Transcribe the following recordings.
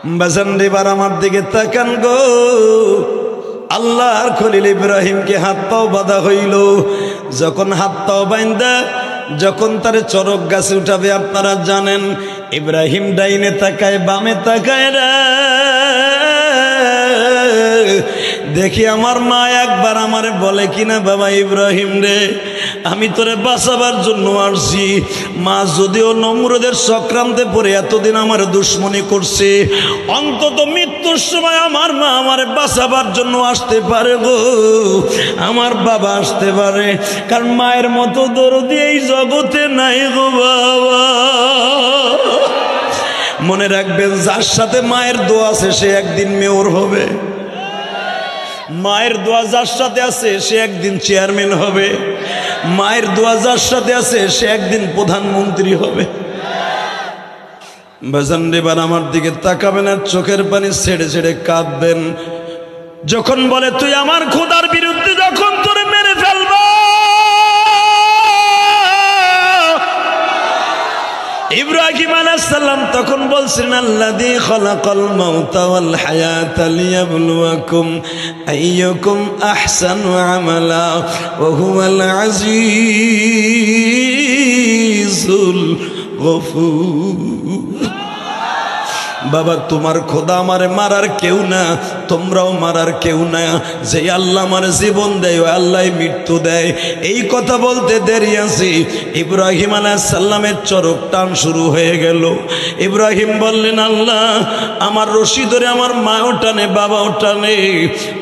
বাজান এবার আমার দিকে তাকান গো। আল্লাহর খলিল ইব্রাহিমকে হাত পাও বাঁধা হইল। যখন হাত পাও বাঁধা যখন তার চরক গাছে উঠাবে, আপনারা জানেন ইব্রাহিম ডাইনে তাকায় বামে তাকায় রে। দেখি আমার মা একবার আমারে বলে কিনা, বাবা ইব্রাহিম রে, আমি তোরে বাঁচাবার জন্য আসছি। মা যদিও নমরুদের চক্রান্তে পড়ে এতদিন আমার দুশ্মনী করছে, অন্তত মৃত্যুর সময় আমার মা আমারে বাঁচাবার জন্য আসতে পারে গো, আমার বাবা আসতে পারে। কারণ মায়ের মতো দরদি এই জগতে নাই গো বাবা। মনে রাখবেন, যার সাথে মায়ের দোয়া আছে সে একদিন মেয়র হবে। মায়ের দোয়া যার সাথে আছে সে একদিন চেয়ারম্যান হবে। মায়ের দোয়া যার সাথে আছে সে একদিন প্রধানমন্ত্রী হবে। বাজান এবার আমার দিকে তাকাবেন আর চোখের পানি ছেড়ে ছেড়ে কাঁদবেন। যখন বলে তুই আমার খোদার বিরুদ্ধে যখন তোরে মেরে ফেলবো, ইব্রাহিম আলাইহিস সালাম তখন বলছেন, আল্লাযী খালাকাল মাউতা ওয়াল হায়াতা লিয়াবলুয়াকুম আইয়ুকুম আহসানু আমালা ওয়া হুয়াল আজিজুল গফুর। বাবা তোমার খোদা আমারে মারার কেউ না, তোমরাও মারার কেউ না। যে আল্লাহ আমার জীবন দেয় ওই আল্লাহ মৃত্যু দেয়। এই কথা বলতে দেরি আছে, ইব্রাহিম আলাইহিস সালামের চরক টান শুরু হয়ে গেল। ইব্রাহিম বললেন, আল্লাহ আমার রশি ধরে আমার মাও টানে বাবাও টানে,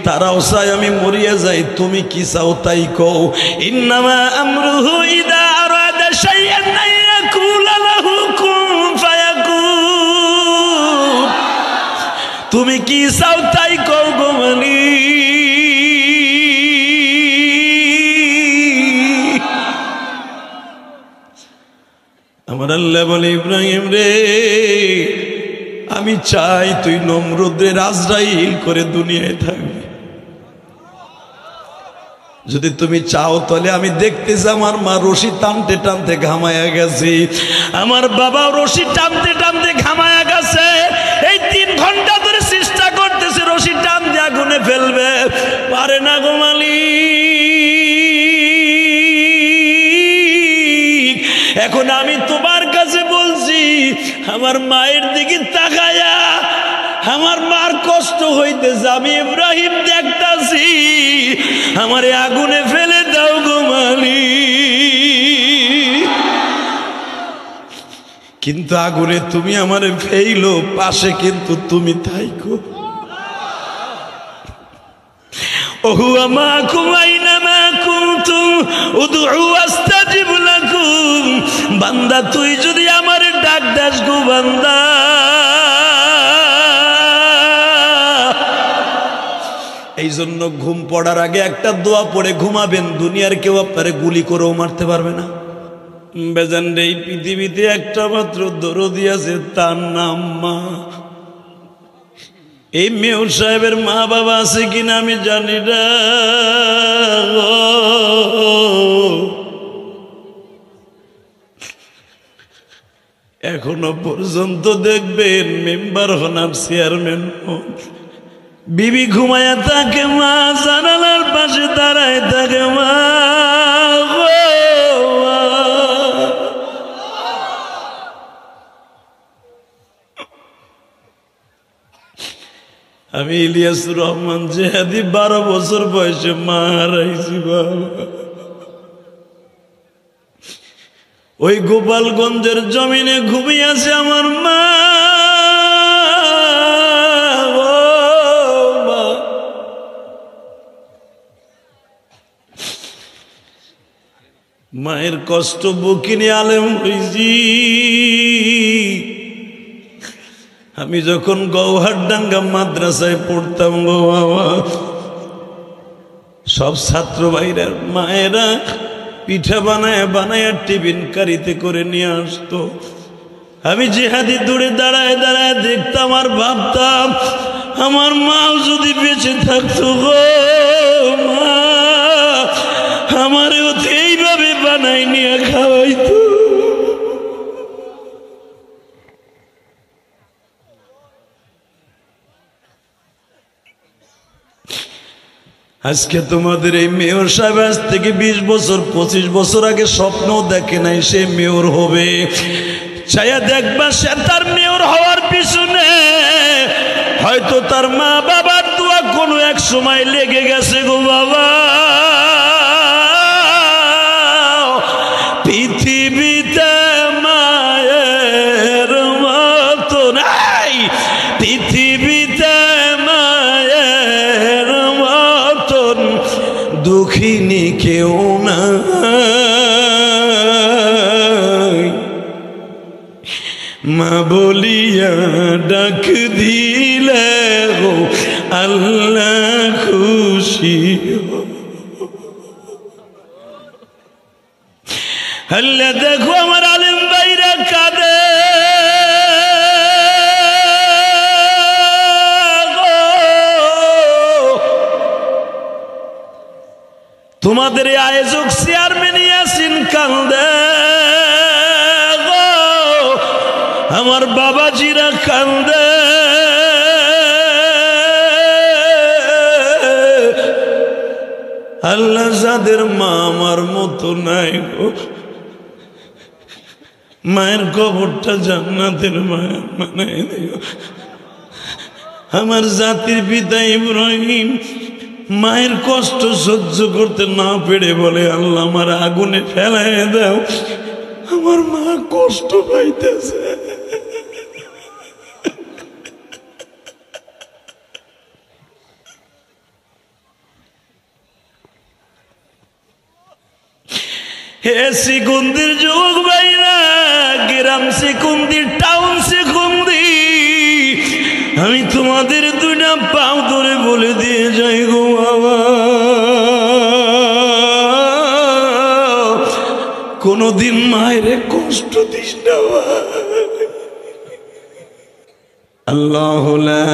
তারাও চায় আমি মরিয়া যাই, তুমি কি চাও তাই কও। ইন্নামা আমরুহু ইযা আরাদা শাইআন আইয়াকুলা লাহু কুন ফায়াকুন। তুমি কি চাও তাই কও গো মালিক। আমার আল্লাহ বলে, ইব্রাহিম রে, আমি চাই তুই নমরুদের আজরাইল করে দুনিয়ায় থাকবি। যদি তুমি চাও তাহলে আমি দেখতেছি আমার মা রশি টানতে টানতে ঘামায়া গেছে, আমার বাবা রশি টানতে টানতে ঘামায়া গেছে। এই 3 ঘন্টা ধরে চেষ্টা করতেছে রশি টান দিয়ে আগুনে ফেলবে, পারে না গো মালিক। এখন আমি তোমার কাছে বলছি, আমার মায়ের দিকে তাকায়া আমার মার কষ্ট হইতেছে, আমি ইব্রাহিম দেখতাছি, আমারে আগুনে ফেলে দাও গো মালিক। কিন্তু আগুনে তুমি আমারে ফেইলো, পাশে কিন্তু তুমি থাইকো। ওহুয়া মাকুম আইনামা কুনতুম উদউ আস্তাজিব লাকুম। বান্দা তুই যদি আমারে ডাক দাস গো বান্দা, এই জন্য ঘুম পড়ার আগে একটা দোয়া পড়ে ঘুমাবেন, দুনিয়ার কেউ আপনারে গুলি করেও মারতে পারবে না। বেজান রে, এই পৃথিবীতে একটা মাত্র দরদি আছে, তার নাম মা। এই মেয়র সাহেবের মা বাবা আছে কিনা আমি জানি না, এখনো পর্যন্ত দেখবেন মেম্বার হন আর চেয়ারম্যান হন, বিবি ঘুমায়া থাকে, মা জানালার পাশে দাঁড়ায় থাকে, মা আমি ইলিয়াসুর রহমান জেহাদি 12 বছর বয়সে মা হারাইছি বাবা। ওই গোপালগঞ্জের জমিনে ঘুমিয়েছে আমার মা। মায়ের কষ্ট বুকিনি আলেম হইছি। আমি যখন গৌহারডাঙ্গা মাদ্রাসায় পড়তাম গো বাবা, সব ছাত্র ভাইরা মায়েরা পিঠা বানায় বানায় টিফিন কারিতে করে নিয়ে আসতো। আমি জিহাদি দূরে দাঁড়ায় দাঁড়ায় দেখতাম আর ভাবতাম, আমার মাও যদি বেঁচে থাকতো গো মা, আমারও তো এইভাবে বানাই নিয়ে খাওয়াইতো। আজকে তোমাদের এই মেয়র সাহেব আজ থেকে 20 বছর 25 বছর আগে স্বপ্ন দেখে নাই সে মেয়র হবে। চাইয়া দেখবা সে তার মেয়র হওয়ার পিছনে হয়তো তার মা বাবার দোয়া কোনো এক সময় লেগে গেছে গো বাবা। পৃথিবীতে মায়ের মতো নাই, পৃথিবীতে মায়ের মতন দুঃখিনী কেউ না। মা বলিয়া ডাক দিলে গো আল্লাহ খুশি। আল্লাহ দেখো আমার আলেম ভাইরা কাঁদে, তোমাদের আয়োজক চেয়ারম্যান ইয়াসিন কান্দে, আমার বাবাজিরা কান্দে। আল্লাহ যাদের মা আমার মতো নাই গো, মায়ের কবরটা জান্নাতের মায়ের বানাই দিও। আমার জাতির পিতা ইব্রাহিম মায়ের কষ্ট সহ্য করতে না পেরে বলে, আল্লাহ আমার আগুনে ফেলাই দাও, আমার মা কষ্ট পাইতেছে। হে সিকুন্দির যুবক ভাইরা, গ্রাম সিকুন্দির, টাউন সিকুন্দি, আমি তোমাদের দুইটা পাও ধরে বলে দিয়ে যাই গো বাবা, কোনদিন মায়ের কষ্ট দিস না। আল্লাহু লা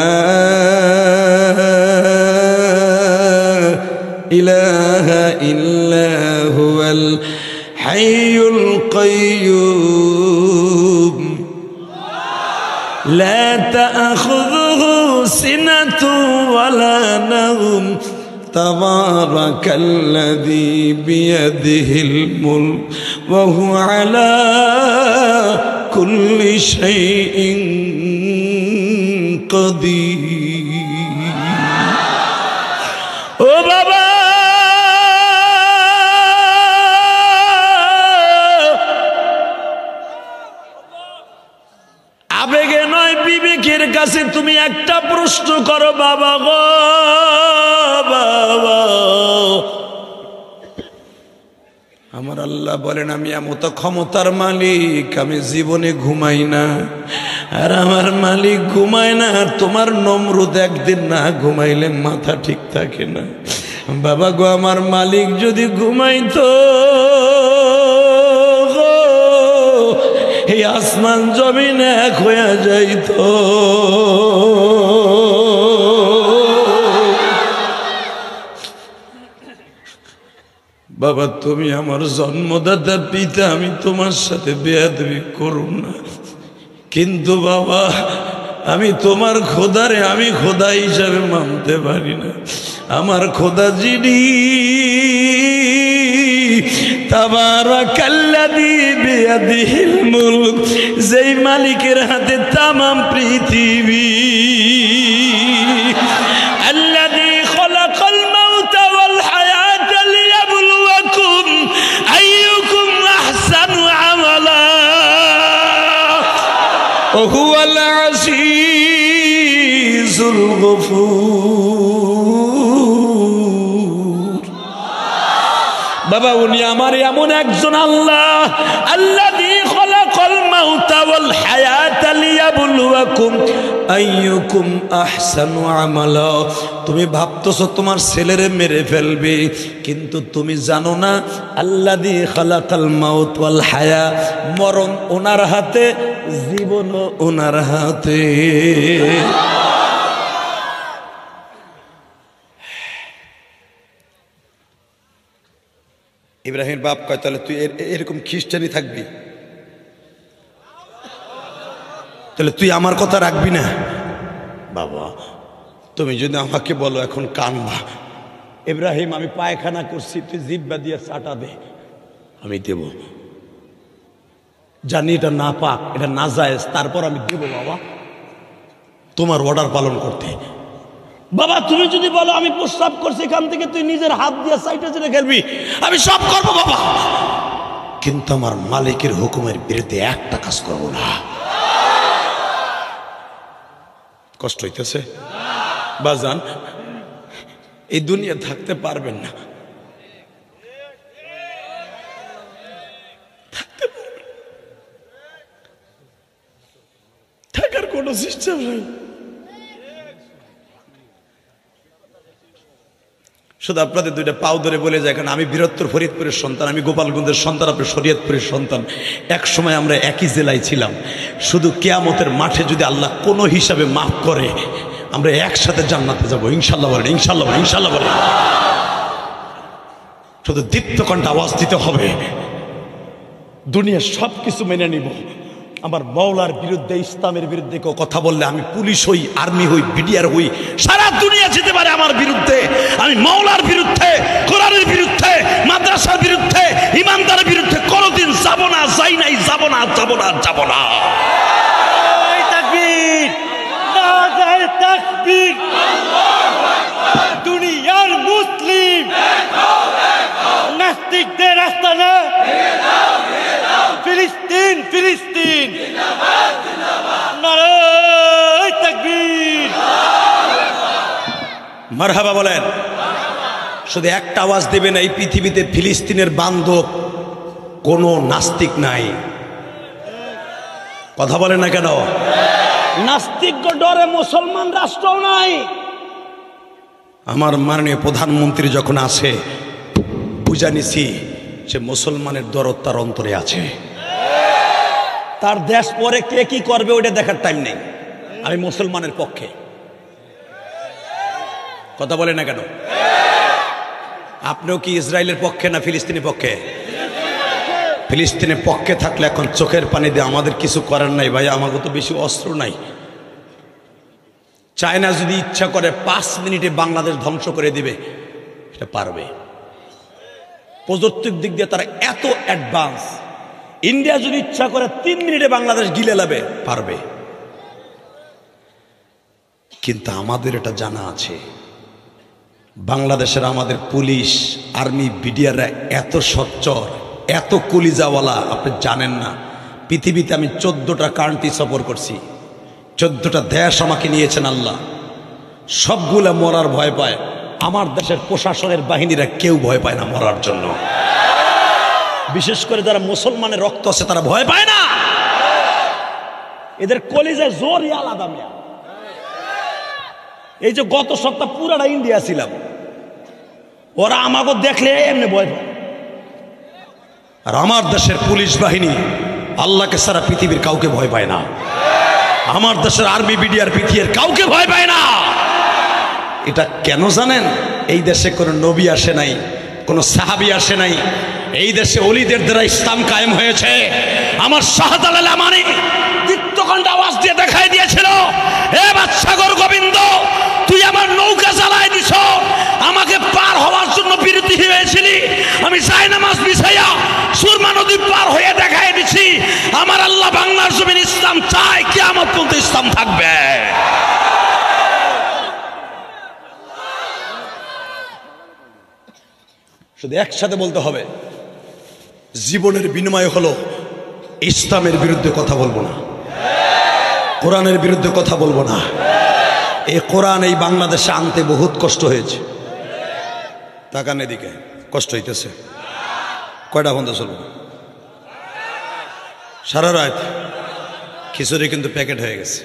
ইলাহা ইল্লা হুয়াল হাইয়ুল কাইয়্যুম লা তা'খুযুহু সিনাতুন ওয়ালা নাওম তাবারাকাল্লাযী বিয়াদিহিল মুলক ওয়া হুয়া আলা কুল্লি শাইইন কাদির। ও বাবা, আবেগে নয় বিবেকের কাছে তুমি একটা প্রশ্ন করো, বাবা গো বাবা। আমার আল্লাহ বলেন, আমি এমত ক্ষমতার মালিক, আমি জীবনে ঘুমাই না, আর আমার মালিক ঘুমায় না। আর তোমার নমরুদ একদিন না ঘুমাইলে মাথা ঠিক থাকে না। বাবা গো, আমার মালিক যদি ঘুমাইতো, এই আসমান জমিন এক হয়ে যাইত। বাবা তুমি আমার জন্মদাতা পিতা, আমি তোমার সাথে বেয়াদবি করব না, কিন্তু বাবা আমি তোমার খোদারে আমি খোদা হিসাবে মানতে পারি না। আমার খোদা যিনি তাবারাকাল্লাযী বিয়াদিহিল মুলক, যেই মালিকের হাতে তামাম পৃথিবী, আল্লাযী খালাকাল মাউতা ওয়াল হায়াতা লিয়াবলুয়াকুম আইয়ুকুম আহসানু আমালা ওয়া হুয়াল আজিজুল গফুর। বাবা উনি আমার এমন একজন আল্লাহ, আল্লাযী খালাকাল মাউতা ওয়াল হায়াতা লিয়াবলুয়াকুম আইয়ুকুম আহসানু আমালা। তুমি ভাবতেছো তোমার ছেলেরে মেরে ফেলবে, কিন্তু তুমি জানো না আল্লাযী খালাকাল মাউত ওয়াল হায়া, মরণ ওনার হাতে, জীবনও ওনার হাতে। ইব্রাহিমের বাপ কয়, তাহলে তুই এরকম খ্রিস্টানি থাকবি, তাহলে তুই আমার কথা রাখবি না? বাবা তুমি যদি আমাকে বলো এখন কানবা, ইব্রাহিম আমি পায়খানা করছি, তুই জিহ্বা দিয়ে চাটা দে, আমি দেব। জানি এটা না পাক, এটা না জায়েজ, তারপর আমি দেব বাবা, তোমার অর্ডার পালন করতে। বাবা তুমি যদি বলো আমি প্রস্রাব করছি এখান থেকে তুই নিজের হাত দিয়ে সাইডে চেড়ে খেলবি, আমি সব করবো বাবা, কিন্তু আমার মালিকের হুকুমের বিরুদ্ধে একটা কাজ করবো না। কষ্ট হইতেছে বাজান, এই দুনিয়া থাকতে পারবেন না, থাকার কোনো সিস্টেম নাই। শুধু আপনাদের দুইটা পাও ধরে বলে যায়, কারণ আমি বীরত্তর ফরিদপুরের সন্তান, আমি গোপালগঞ্জের সন্তান, আপনি শরীয়তপুরের সন্তান। এক সময় আমরা একই জেলায় ছিলাম। শুধু কিয়ামতের মাঠে যদি আল্লাহ কোনো হিসাবে মাফ করে, আমরা একসাথে জান্নাতে যাবো ইনশাল্লাহ বলেন, ইনশাল্লাহ বলেন, ইনশাল্লাহ বলেন। শুধু দীপ্ত কণ্ঠে আওয়াজ দিতে হবে, দুনিয়ার সব কিছু মেনে নিব, আমার মওলার বিরুদ্ধে, ইসলামের বিরুদ্ধে কেউ কথা বললে আমি পুলিশ হই, আর্মি হই, বিডিআর হই, সারা দুনিয়া যেতে পারে আমার বিরুদ্ধে, আমি মওলার বিরুদ্ধে, কোরআনের বিরুদ্ধে, মাদ্রাসার বিরুদ্ধে, ইমানদারের বিরুদ্ধে কোনোদিন যাব না, যাই নাই, যাব না, যাব না, যাব না। তাকবীর, নারায়ে তাকবীর। দুনিয়ার মুসলিম নাস্তিকদের আস্তানা, ফিলিস্তিন, ফিলিস্তিন, নারায়ে তাকবীর। মারহাবা বলেন। শুধু একটা আওয়াজ দেবেন, এই পৃথিবীতে ফিলিস্তিনের বান্ধব কোনো নাস্তিক নাই। কথা বলেন না কেন? নাস্তিক ডরে মুসলমান রাষ্ট্র নাই। আমার মাননীয় প্রধানমন্ত্রী যখন আসে বুঝা নিছি সে মুসলমানের দরদ তার অন্তরে আছে। তার দেশ পরে কে কি করবে ওইটা দেখার টাইম নেই। আমি মুসলমানের পক্ষে। কথা বলে না কেন? আপনিও কি ইসরায়েলের পক্ষে না ফিলিস্তিনের পক্ষে? ফিলিস্তিনের পক্ষে থাকলে এখন চোখের পানি দিয়ে আমাদের কিছু করার নাই ভাই, আমাকে তো বেশি অস্ত্র নাই। চায়না যদি ইচ্ছা করে 5 মিনিটে বাংলাদেশ ধ্বংস করে দিবে, এটা পারবে। প্রযুক্তির দিক দিয়ে তারা এত অ্যাডভান্স। ইন্ডিয়া যদি ইচ্ছা করে 3 মিনিটে বাংলাদেশ গিলে নেবে, পারবে। কিন্তু আমাদের এটা জানা আছে, বাংলাদেশের আমাদের পুলিশ, আর্মি, বিডিআররা এত সচ্চর, এত কলিজাওয়ালা, আপনি জানেন না। পৃথিবীতে আমি 14টা কান্ট্রি সফর করছি, 14টা দেশ আমাকে নিয়েছেন আল্লাহ। সবগুলা মরার ভয় পায়, আমার দেশের প্রশাসনের বাহিনীরা কেউ ভয় পায় না মরার জন্য। বিশেষ করে যারা মুসলমানের রক্ত আছে তারা ভয় পায় না। এদের কলিজায় জোরই আলাদা। এই যে গত সপ্তাহ পুরাটা ইন্ডিয়া ছিলাম, ওরা আমাকে দেখলে এমনি ভয় পায়। আর আমার দেশের পুলিশ বাহিনী আল্লাহকে সারা পৃথিবীর কাউকে ভয় পায় না। আমার দেশের আর্মি, বিডিআর, পিটিআর কাউকে ভয় পায় না। এটা কেন জানেন? এই দেশে কোনো নবী আসে নাই, কোনো সাহাবী আসে নাই। এই দেশে ওলিদের দ্বারা ইসলাম কায়েম হয়েছে। আমার শাহজালাল আমানি দীপ্তকণ্ঠ আওয়াজ দিয়ে দেখাই দিয়েছিল, হে বাদশাগর গোবিন্দ, তুই আমার নৌকা জ্বালায় দিছ, আমাকে পার হওয়ার জন্য বিরতি হয়েছিলি। আমি জায়নামাজ বিছাইয়া সুরমা নদী পার হয়ে দেখাই দিছি, আমার আল্লাহ বাংলার জমিন ইসলাম চায়, কিয়ামত পর্যন্ত ইসলাম থাকবে। শুধু একসাথে বলতে হবে, জীবনের বিনিময় হলো ইসলামের বিরুদ্ধে কথা বলবো না, কোরআনের বিরুদ্ধে কথা বলবো না। এই কোরআন এই বাংলাদেশে আনতে বহুত কষ্ট হয়েছে। তাকান এদিকে, কষ্ট হইতেছে। কয়টা বন্ধ চলবো? সারা রাত। খিচুড়ি কিন্তু প্যাকেট হয়ে গেছে,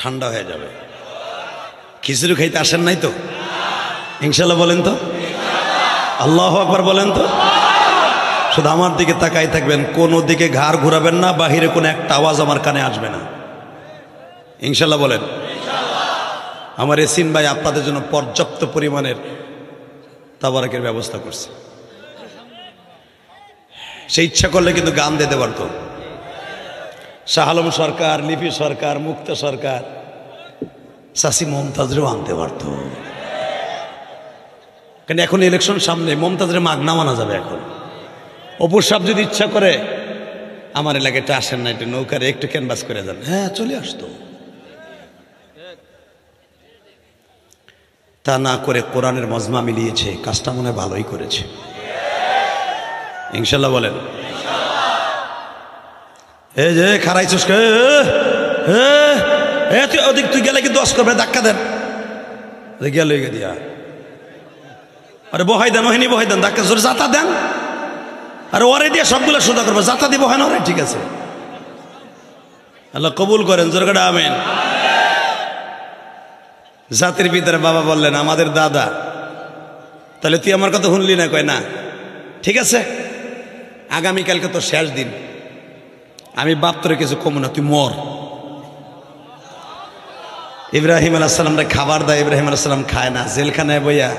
ঠান্ডা হয়ে যাবে। খিচুড়ি খাইতে আসেন নাই তো? ইনশাল্লাহ বলেন তো, আল্লাহু আকবার বলেন তো। শুধু আমার দিকে তাকাই থাকবেন, কোনো দিকে ঘাড় ঘুরাবেন না, বাহিরে কোনো একটা আওয়াজ আমার কানে আসবে না। ইনশাল্লাহ বলেন। আমার এসিন ভাই আপনাদের জন্য পর্যাপ্ত পরিমাণের তাবারকের ব্যবস্থা করছে। সে ইচ্ছা করলে কিন্তু গান দিতে পারতো। শাহ আলম সরকার, লিপি সরকার, মুক্তা সরকার, চাষি মমতাজরেও আনতে পারতো। কারণ এখন ইলেকশন সামনে, মমতাজের মাগনা মানা যাবে এখন। অপুর সাহেব যদি ইচ্ছা করে আমার এলাকাটা আসেন না, একটু নৌকারে একটু ক্যানভাস করে যান, হ্যাঁ চলে আসতো। তা না করে কোরআনের মজমা মিলিয়েছে, কাজটা মনে হয় ভালোই করেছে। ইনশাল্লাহ বলেন। এই যে খারাইছিস তুই গেলে কি 10 করবে, ধাক্কা দেন গেল দিয়া, আরে বহাই দেন, ওহিনী বহাই দেন, ধাক্কা জোরে যাতা দেন, আরে ওরে দিয়ে সবগুলো সোজা করবো, যাতা দিব হয় না ওরে, ঠিক আছে। আল্লাহ কবুল করেন, জোরে করে আমিন। জাতির ভিতরে বাবা বললেন আমাদের দাদা, তাহলে তুই আমার কথা শুনলি না? কয় না, ঠিক আছে আগামীকালকে তো শেষ দিন, আমি বাপ তোরে কিছু কমু না, তুই মর। ইব্রাহিম আলাইহিস সালামরে খাবার দেয়, ইব্রাহিম আলাইহিস সালাম খায় না, জেলখানায় বইয়া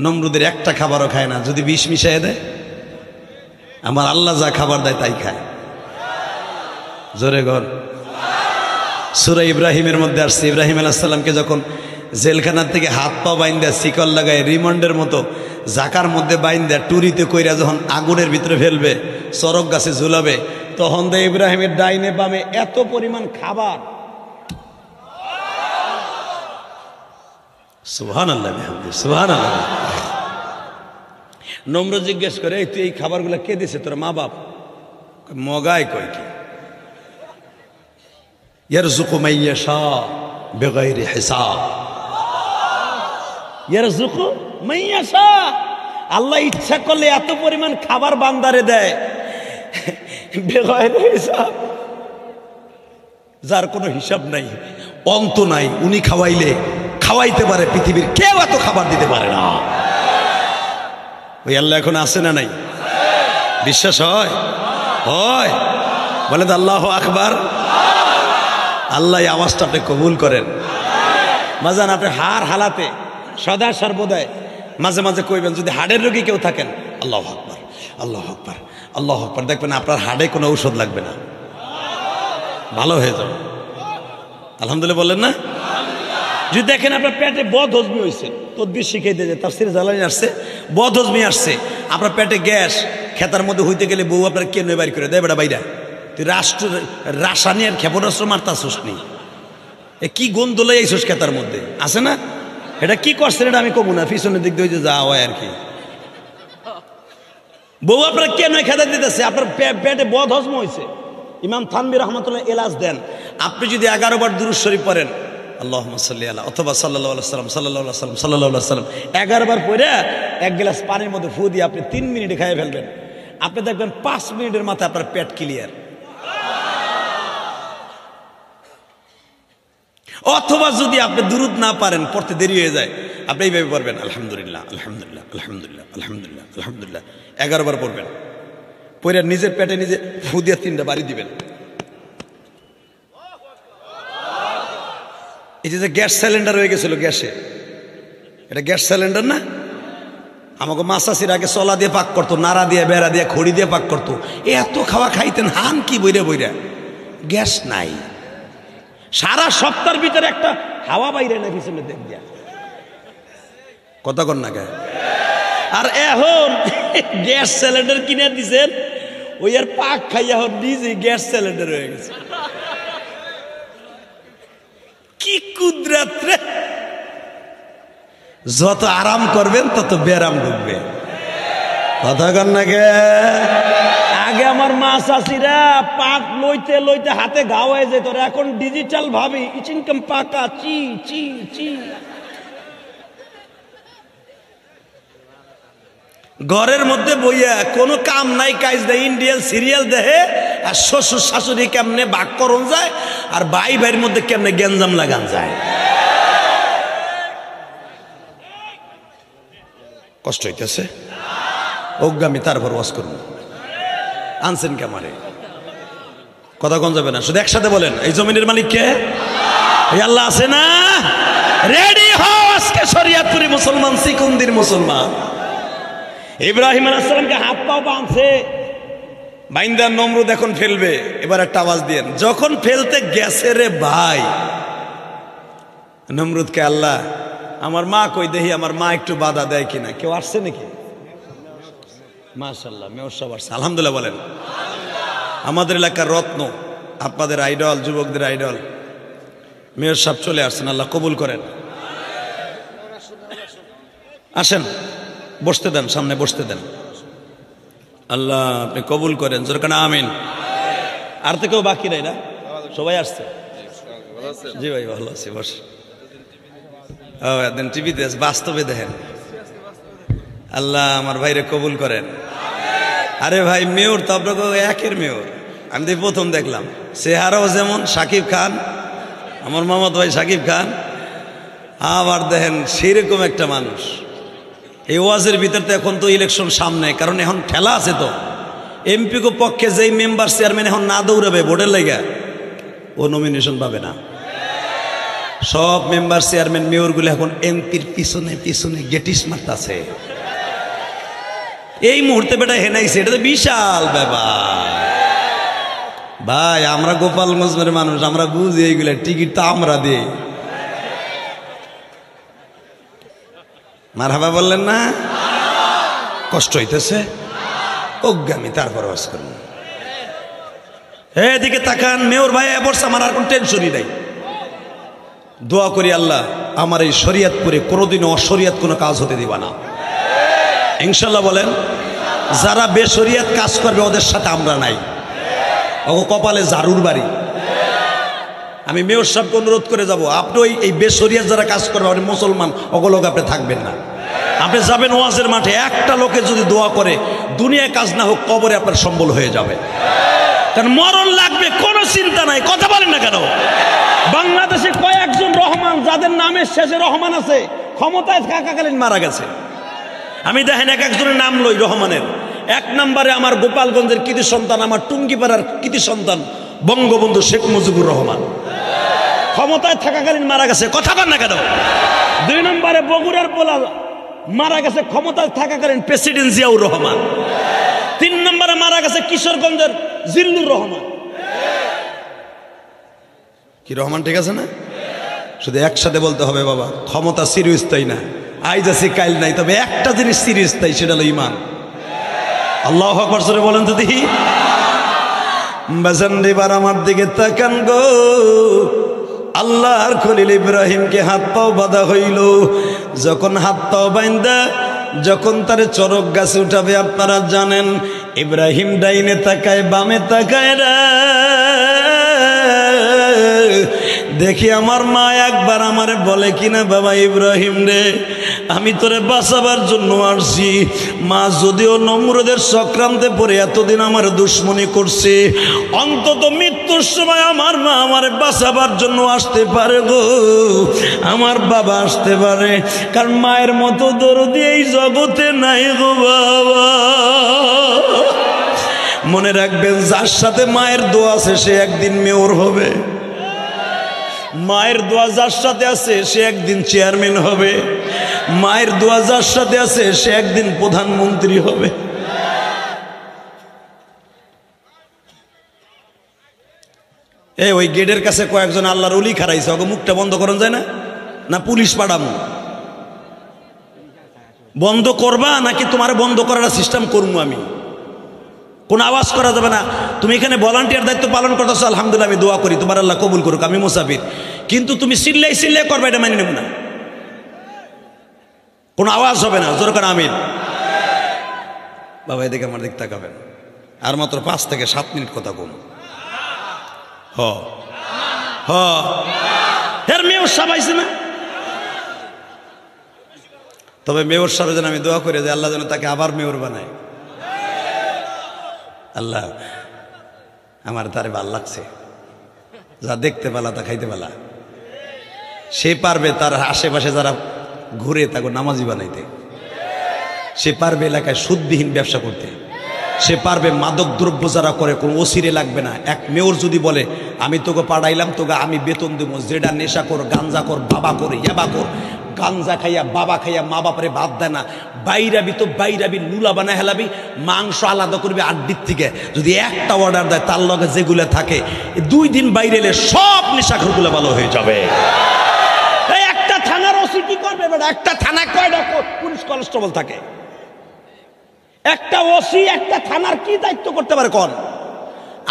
নমরুদের একটা খাবারও খায় না, যদি বিষ মিশিয়ে দেয়। আমার আল্লাহ যা খাবার দেয় তাই খায়। জোরে ঘর। সূরা ইব্রাহিমের মধ্যে আসছে, ইব্রাহিম আলাইহিস সালামকে যখন জেলখানার থেকে হাত পা বাইন্দা শিকল লাগায় রিমান্ডের মতো জাকার মধ্যে বাইন্দা টুরিতে কইরা যখন আগুনের ভিতরে ফেলবে, চরক গাছে ঝুলাবে, তখন তো ইব্রাহিমের ডাইনে বামে এত পরিমাণ খাবার। সুবহানাল্লাহ বিহামদিহি, সুবহানাল্লাহ। নম্র জিজ্ঞেস করে, তুই এই খাবারগুলো কে দিছে, তোর মা বাপ? মগায় কয় কি, ইয়ারযুকু মান ইয়াশা বিগাইরি হিসাব, ইয়ারযুকু মান ইয়াশা, আল্লাহ ইচ্ছা করলে এত পরিমাণ খাবার বান্দারে দেয় বিগাইরি হিসাব, যার কোনো হিসাব নাই, অন্ত নাই। উনি খাওয়াইতে পারে, পৃথিবীর কেউ এত খাবার দিতে পারে না। ওই আল্লাহ এখন আছে না নাই? বিশ্বাস হয়? হয়। বলে তো আল্লাহু আকবার। আল্লাহ এই আওয়াজটা আপনি কবুল করেন। মাজান আপনি হার হালাতে সদা সর্বদাই মাঝে মাঝে কইবেন, যদি হাড়ের রোগী কেউ থাকেন, আল্লাহু আকবার, আল্লাহু আকবার, আল্লাহু আকবার, দেখবেন আপনার হাড়ে কোনো ঔষধ লাগবে না, ভালো হয়ে যাবে। আলহামদুলিল্লাহ বললেন না? যদি দেখেন আপনার পেটে বদহজমি হয়েছে, তদবির শিখিয়ে দিয়ে তাফসীরে জালানী আসছে, বদহজমি আসছে, আপনার পেটে গ্যাস, খেতার মধ্যে হইতে গেলে বউ আপনার কেন বাইর করে দেয়, বেটা বাইরা তুই রাসায়নিক ক্ষেপণাস্ত্র মারতাছিস নি, এ কি গন্ধ লই আইছিস খেতার মধ্যে, আছে না? এটা কি করছেন এটা আমি কমু না, পিছনের দিক দিয়ে যা হয় আর কি। বউ আপনার কেন খেতা দিতেছে, আপনার পেটে বদহজম হয়েছে। ইমাম থানভী রাহমাতুল্লাহ এলাজ দেন, আপনি যদি 11 বার দুরূদ শরীফ পড়েন, আল্লাহুম্মা সাল্লি আলা, অথবা সাল্লাল্লাহু আলাইহি সাল্লাম, সাল্লাল্লাহু আলাইহি সাল্লাম, সাল্লাল্লাহু আলাইহি সাল্লাম 11 বার পড়ে এক গ্লাস পানির মধ্যে ফু দিয়ে আপনি 3 মিনিটে খেয়ে ফেলবেন, আপনি দেখবেন 5 মিনিটের মাথায় আপনার পেট ক্লিয়ার। অথবা যদি আপনি দুরূদ না পারেন, পড়তে দেরি হয়ে যায়, আপনি এইভাবে পড়বেন, আলহামদুলিল্লাহ আলহামদুলিল্লাহ আলহামদুলিল্লাহ আলহামদুলিল্লাহ আলহামদুলিল্লাহ, 11 বার পড়বেন, পড়ে নিজের পেটে নিজে ফু দিয়ে 3টা বাড়ি দিবেন। এই যে গ্যাস সিলিন্ডার হয়ে গেছিল, গ্যাসে, এটা গ্যাস সিলিন্ডার না? আমাকে মাসাসির আগে চলা দিয়ে পাক করতো, নাড়া দিয়ে, বেড়া দিয়ে, খড়ি দিয়ে পাক করতো, এত খাওয়া খাইতেন, হান কি বইরা বইরা, গ্যাস নাই। সারা সপ্তাহের ভিতরে একটা হাওয়া বাইরে না পিছনে দেখ দিয়া, কথা কন না কে? আর এখন গ্যাস সিলিন্ডার কিনে দিছেন, ওই আর পাক খাইয়া নিজে গ্যাস সিলিন্ডার হয়ে গেছে। কি কুদরত রে! যত আরাম করবেন তত বেরাম ঢুকবে, কথা কন না কে? আগে আমার মা চাষিরা পাক লইতে লইতে হাতে ঘা হয়ে যেত, এখন ডিজিটাল ভাবে ইনকাম পাকা চি চি চি। ঘরের মধ্যে বইয়া কোনো কাম নাই, কাজ নাই, ইন্ডিয়ান সিরিয়াল দেখে, আর শ্বশুর শাশুড়ি কেমনে ভাগ করন যায়, আর ভাই ভাইয়ের মধ্যে কেমনে গেঞ্জাম লাগান যায়। কষ্ট হইতেছে, অজ্ঞামী, তারপর ওয়াজ করবো। আনছেন কামারে, কথা কোন যাবে না, শুধু একসাথে বলেন, এই জমিনের মালিক কে? এই আল্লাহ আছে না? রেডি হও, আজকে শরিয়তপুরি মুসলমান, সিকুন্দির মুসলমান। ইব্রাহিম আলাইহিস সালামকে হাত পাও বাঁধছে, বাইন্দা নমরুদ এখন ফেলবে, এবার একটা আওয়াজ দিয়েন, যখন ফেলতে গেছে রে ভাই, নমরুদকে আল্লাহ আমার মা কই দেখি আমার মা একটু বাধা দেয় কিনা। কেউ আসছে নাকি? মাশাআল্লাহ, মেয়র সাহেব আসছে, আলহামদুলিল্লাহ বলেন। আমাদের এলাকার রত্ন, আপনাদের আইডল, যুবকদের আইডল মেয়র সাহেব চলে আসছেন, আল্লাহ কবুল করেন। আসেন, বসতে দেন, সামনে বসতে দেন। আল্লাহ আপনি কবুল করেন, যেরকম আমিন। আর তো কেউ বাকি নাই না? সবাই আসছে? জি ভাই ভালো আছি, বস। একদিন টিভিতে বাস্তবে দেখেন। আল্লাহ আমার ভাইরে কবুল করেন। আরে ভাই মেয়র তো আপনাকে একের মেয়র, আমি তো প্রথম দেখলাম। চেহারাও যেমন শাকিব খান, আমার মামাতো ভাই শাকিব খান, আবার দেখেন সেরকম একটা মানুষ। এই ওয়াজের ভিতর তো এখন তো ইলেকশন সামনে, কারণ এখন ঠেলা আছে তো। এমপি কো পক্ষে যেই মেম্বার চেয়ারম্যান এখন না দৌড়াবে ভোটের লাইগা, ও নমিনেশন পাবে না। সব মেম্বার চেয়ারম্যান মেয়রগুলো এখন এমপির পিছনে পিছনে গেটিস মারতাছে। এই মুহূর্তে বেটা হেনাইছে, এটা তো বিশাল ব্যাপার ভাই। আমরা গোপালগঞ্জের মানুষ, আমরা বুঝি এইগুলা, টিকিট তো আমরা দিই। মারহাবা বললেন না? কষ্ট হইতেছে অজ্ঞানী, তারপর ওয়াজ করুন। এদিকে তাকান, মেয়র ভাই বলছে আমার আর কোন টেনশনই নাই। দোয়া করি আল্লাহ আমার এই শরিয়তপুরে কোনোদিনও অশরিয়ত কোনো কাজ হতে দিবা না, ইনশাল্লাহ বলেন। যারা বেশরিয়ত কাজ করবে ওদের সাথে আমরা নাই, ও কপালে জারুর বাড়ি। আমি মেয়র সাহেবকে অনুরোধ করে যাব, আপনি এই বেশরিয়ত যারা কাজ করবে, আপনি মুসলমান, ওগুলোকে আপনি থাকবেন না। আপনি যাবেন ওয়াজের মাঠে, একটা লোকে যদি দোয়া করে দুনিয়ায় কাজ না হোক, কবরে আপনার সম্বল হয়ে যাবে। কারণ মরণ লাগবে, কোনো চিন্তা নাই। কথা বলেন না কেন? বাংলাদেশে কয়েকজন রহমান, যাদের নামের শেষে রহমান আছে, ক্ষমতায় থাকাকালীন মারা গেছে। আমি দেখেন এক একজনের নাম লই রহমানের। এক নম্বরে আমার গোপালগঞ্জের কৃতি সন্তান, আমার টুঙ্গিপাড়ার কৃতি সন্তান বঙ্গবন্ধু শেখ মুজিবুর রহমান, ক্ষমতায় থাকাকালীন মারা গেছে। কথা বলেন না কেন? 2 নম্বরে বগুড়ার পোলা মারা গেছে ক্ষমতায় থাকাকালীন প্রেসিডেন্ট জিয়াউর রহমান। 3 নম্বরে মারা গেছে কিশোরগঞ্জের জিল্লুর রহমান। কি রহমান ঠিক আছে না? শুধু একসাথে বলতে হবে, বাবা ক্ষমতা চিরস্থায়ী না, আইজ আছে কাইল নাই, তবে একটা জিনিস চিরস্থায়ী, সেটা হলো ঈমান। আল্লাহু আকবার জোরে বলেন তো দেখি। বাজান এবার আমার দিকে তাকান গো। আল্লাহর খলিল ইব্রাহিমকে হাত পাও বাঁধা হইল। যখন হাত পাও বাঁধা যখন তার চরক গাছে উঠাবে, আপনারা জানেন ইব্রাহিম ডাইনে তাকায় বামে তাকায় রে। দেখি আমার মা একবার আমারে বলে কিনা, বাবা ইব্রাহিম রে, আমি তোরে বাঁচাবার জন্য আসছি। মা যদিও নমরুদের চক্রান্তে পড়ে এতদিন আমার দুশ্মনী করছে, অন্তত মৃত্যুর সময় আমার মা আমারে বাঁচাবার জন্য আসতে পারে গো, আমার বাবা আসতে পারে। কারণ মায়ের মতো দরদি এই জগতে নাই গো বাবা। মনে রাখবেন, যার সাথে মায়ের দোয়া আছে সে একদিন মেয়র হবে। মায়ের দোয়া যার সাথে আছে সে একদিন চেয়ারম্যান হবে। মায়ের দোয়া যার সাথে আছে সে একদিন প্রধানমন্ত্রী হবে। ওই গেটের কাছে কয়েকজন আল্লাহর ওলি খারাইছে, ওকে মুখটা বন্ধ করেন যায় না? না পুলিশ পাঠাবো? বন্ধ করবা নাকি তোমার বন্ধ করার সিস্টেম করবো আমি? কোন আওয়াজ করা যাবে না। তুমি এখানে ভলান্টিয়ার দায়িত্ব পালন করতেছো, আলহামদুলিল্লাহ, আমি দোয়া করি তোমার আল্লাহ কবুল করুক, আমি মুসাফির। কিন্তু তুমি চিল্লাই চিল্লাই করবে, এটা মানি নেব না। কোনো আওয়াজ হবে না, জোর করে আমিন। বাবা এদিকে আমার দিক তাকাবেন। আর মাত্র 5 থেকে 7 মিনিট কথা কম। মেয়র সাহেব আইছে না? তবে মেয়র সাহেবের জন্য আমি দোয়া করি যে আল্লাহ যেন তাকে আবার মেয়র বানায়। আল্লাহ আমার তারে ভাল লাগছে, যা দেখতে পালা তা খাইতে পালা। সে পারবে তার আশেপাশে যারা ঘুরে তাকে নামাজি বানাইতে, সে পারবে এলাকায় সুদবিহীন ব্যবসা করতে, সে পারবে মাদক দ্রব্য যারা করে কোনো ওসিরে লাগবে না। এক মেয়র যদি বলে আমি তোকে পাঠাইলাম, তোকে আমি বেতন দেবো, যেটা নেশা কর, গাঞ্জা কর, বাবা করে ইয়াবা কর, গাঞ্জা খাইয়া বাবা খাইয়া মা বাপরে ভাত দেয় না, বাইরাবি তো বাইরাবি, নুলা বানায় হেলাবি, মাংস আলাদা করবি আড্ডির থেকে। যদি একটা অর্ডার দেয়, তার লগে যেগুলো থাকে 2 দিন বাইরে এলে সব নেশাখোরগুলো ভালো হয়ে যাবে। একটা থানার ওসি কি করে? পারবে বেটা? একটা থানা কয়টা পুলিশ কনস্টেবল থাকে? একটা ওসি একটা থানার কি দায়িত্ব করতে পারে কোন?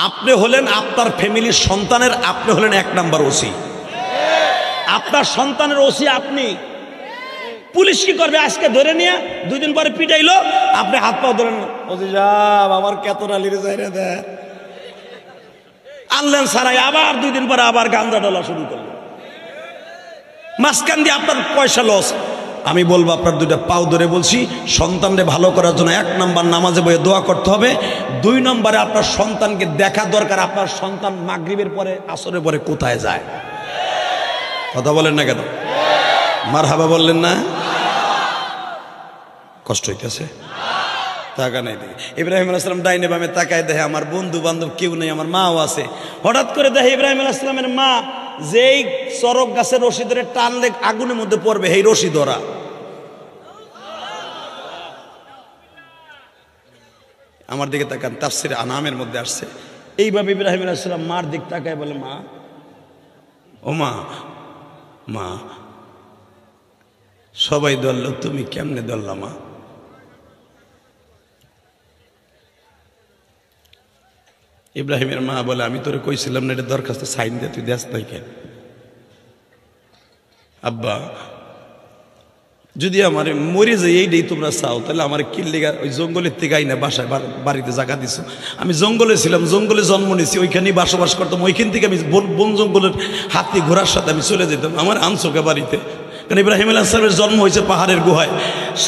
আপনি হলেন আপনার ফ্যামিলির সন্তানের, আপনি হলেন 1 নাম্বার ওসি। আপনার সন্তানের ওসি আপনি। পুলিশ কি করবে? আজকে ধরে নিয়ে 2 দিন পরে পিটাইলো, আপনি হাত পা ধরেন, ওসি সাহেব আমার কেতনা লিরে যাই রে দে আনলেন সারাই, আবার 2 দিন পরে আবার গাঞ্জা ডলা শুরু করলো, মাঝখান দিয়ে আপনার পয়সা লস। আমি বলবো আপনার 2টা পাও ধরে বলছি, সন্তানকে ভালো করার জন্য 1 নাম্বার নামাজে বইয়ে দোয়া করতে হবে। 2 নম্বরে আপনার সন্তানকে দেখা দরকার, আপনার সন্তান মাগরিবের পরে আসরের পরে কোথায় যায়। কথা বলেন না কেন? মারহাবা বললেন না? কষ্ট হইতেছে? টাকা নাই দেখে ইব্রাহিম আলাইহিস সালাম ডাইনে বামে তাকায় দেখে আমার বন্ধু বান্ধব কেউ নেই, আমার মাও আছে। হঠাৎ করে দেখে ইব্রাহিম আলাইহিস সালামের মা যেই চরক গাছের রশি ধরে টানলে আগুনের মধ্যে পড়বে, এই রশি ধরা। আমার দিকে তাকান, তাফসিরে আনামের মধ্যে আসছে এইভাবে ইব্রাহিম আলাইহিস সালাম মার দিক তাকায় বলে, মা ও মা, মা সবাই ধরল, তুমি কেমনে ধরলা মা? ইব্রাহিমের মা বলে, আমি তোরে কইছিলাম না এটা দরখাস্ত সাইন দে, তুই দেশ নাই কেন? আব্বা যদি আমার মরে যাই এইটাই তোমরা চাও, তাহলে আমার কিল্লিগা ওই জঙ্গলের থেকে আইনা বাসায় বাড়িতে জায়গা দিছো। আমি জঙ্গলে ছিলাম, জঙ্গলে জন্ম নিয়েছি, ওইখানেই বসবাস করতাম, ওইখান থেকে আমি বন জঙ্গলের হাতি ঘোড়ার সাথে আমি চলে যেতাম, আমার আনছোকে বাড়িতে। কারণ ইব্রাহিম আলাইহিস সালামের জন্ম হয়েছে পাহাড়ের গুহায়।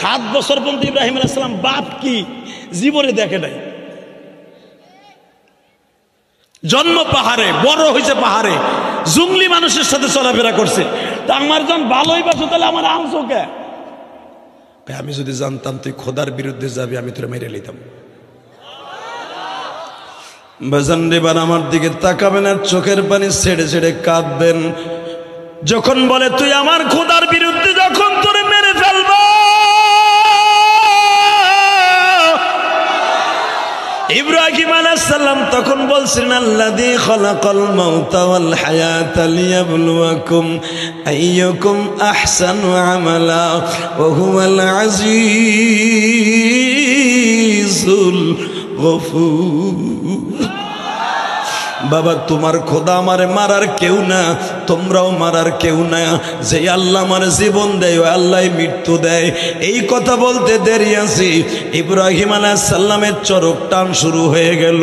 7 বছর পর্যন্ত ইব্রাহিম আলাইহিস সালাম বাপ কি জীবনে দেখে নাই। জন্ম পাহাড়ে, বড় হয়েছে পাহাড়ে, জঙ্গলি মানুষের সাথে চলাফেরা করছে। তা আমার যখন ভালোই বাসো, তাহলে আমার আনছোকে। আমি যদি জানতাম তুই খোদার বিরুদ্ধে যাবি, আমি তোরা মেরে নিতাম। বাজান এবার আমার দিকে তাকাবেন আর চোখের পানি ছেড়ে ছেড়ে কাঁদবেন। যখন বলে তুই আমার খোদার বিরুদ্ধে যখন তোরে মেরে ফেলবো, ইব্রাহিম আলাইহিস সালাম তখন বলছেন, আল্লাযী খালাকাল মাউতা ওয়াল হায়াতা লিয়াবলুয়াকুম আইয়ুকুম আহসানু আমালা ওয়া হুয়াল আজিজুল গফুর। বাবা তোমার খোদা আমারে মারার কেউ না, তোমরাও মারার কেউ না। যে আল্লাহ আমার জীবন দেয় ওই আল্লাহ মৃত্যু দেয়। এই কথা বলতে দেরি আছে, ইব্রাহিম আলাইহিস সালামের চরক টান শুরু হয়ে গেল।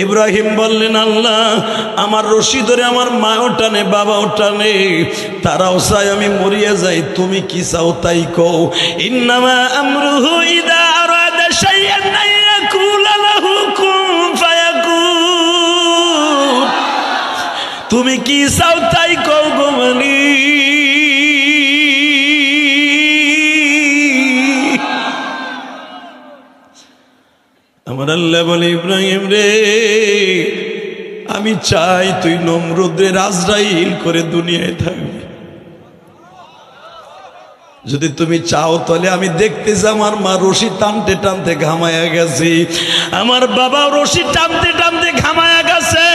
ইব্রাহিম বললেন, আল্লাহ আমার রশি ধরে আমার মাও টানে, বাবাও টানে, তারাও চাই আমি মরিয়া যাই, তুমি কি চাও তাই কও। ইন্নামা আমরুহু ইযা আরাদা শাইআন আইয়াকুলা লাহু কুন ফায়াকুন। তুমি কি চাও তাই কও গো মালিক। আমার আল্লাহ বলে, ইব্রাহিম রে আমি চাই তুই নমরুদের আজরাইল করে দুনিয়ায় থাকবি। যদি তুমি চাও তাহলে আমি দেখতেছি আমার মা রশি টানতে টানতে ঘামায়া গেছে, আমার বাবা রশি টানতে টানতে ঘামায়া গেছে।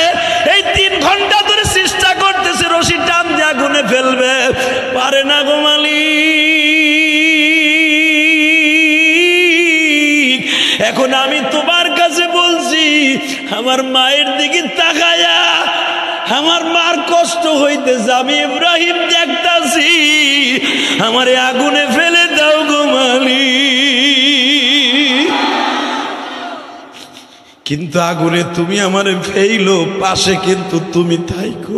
এই 3 ঘন্টা ধরে চেষ্টা করতেছে রশি টানতে আগুনে ফেলবে, পারে না গো মালিক। এখন আমি তোমার কাছে বলছি, আমার মায়ের দিকে তাকায়া আমার মার কষ্ট হইতেছে, আমি ইব্রাহিম দেখতাছি, আমারে আগুনে ফেলে দাও গো মালিক। কিন্তু আগুনে তুমি আমারে ফেইলো, পাশে কিন্তু তুমি থাইকো।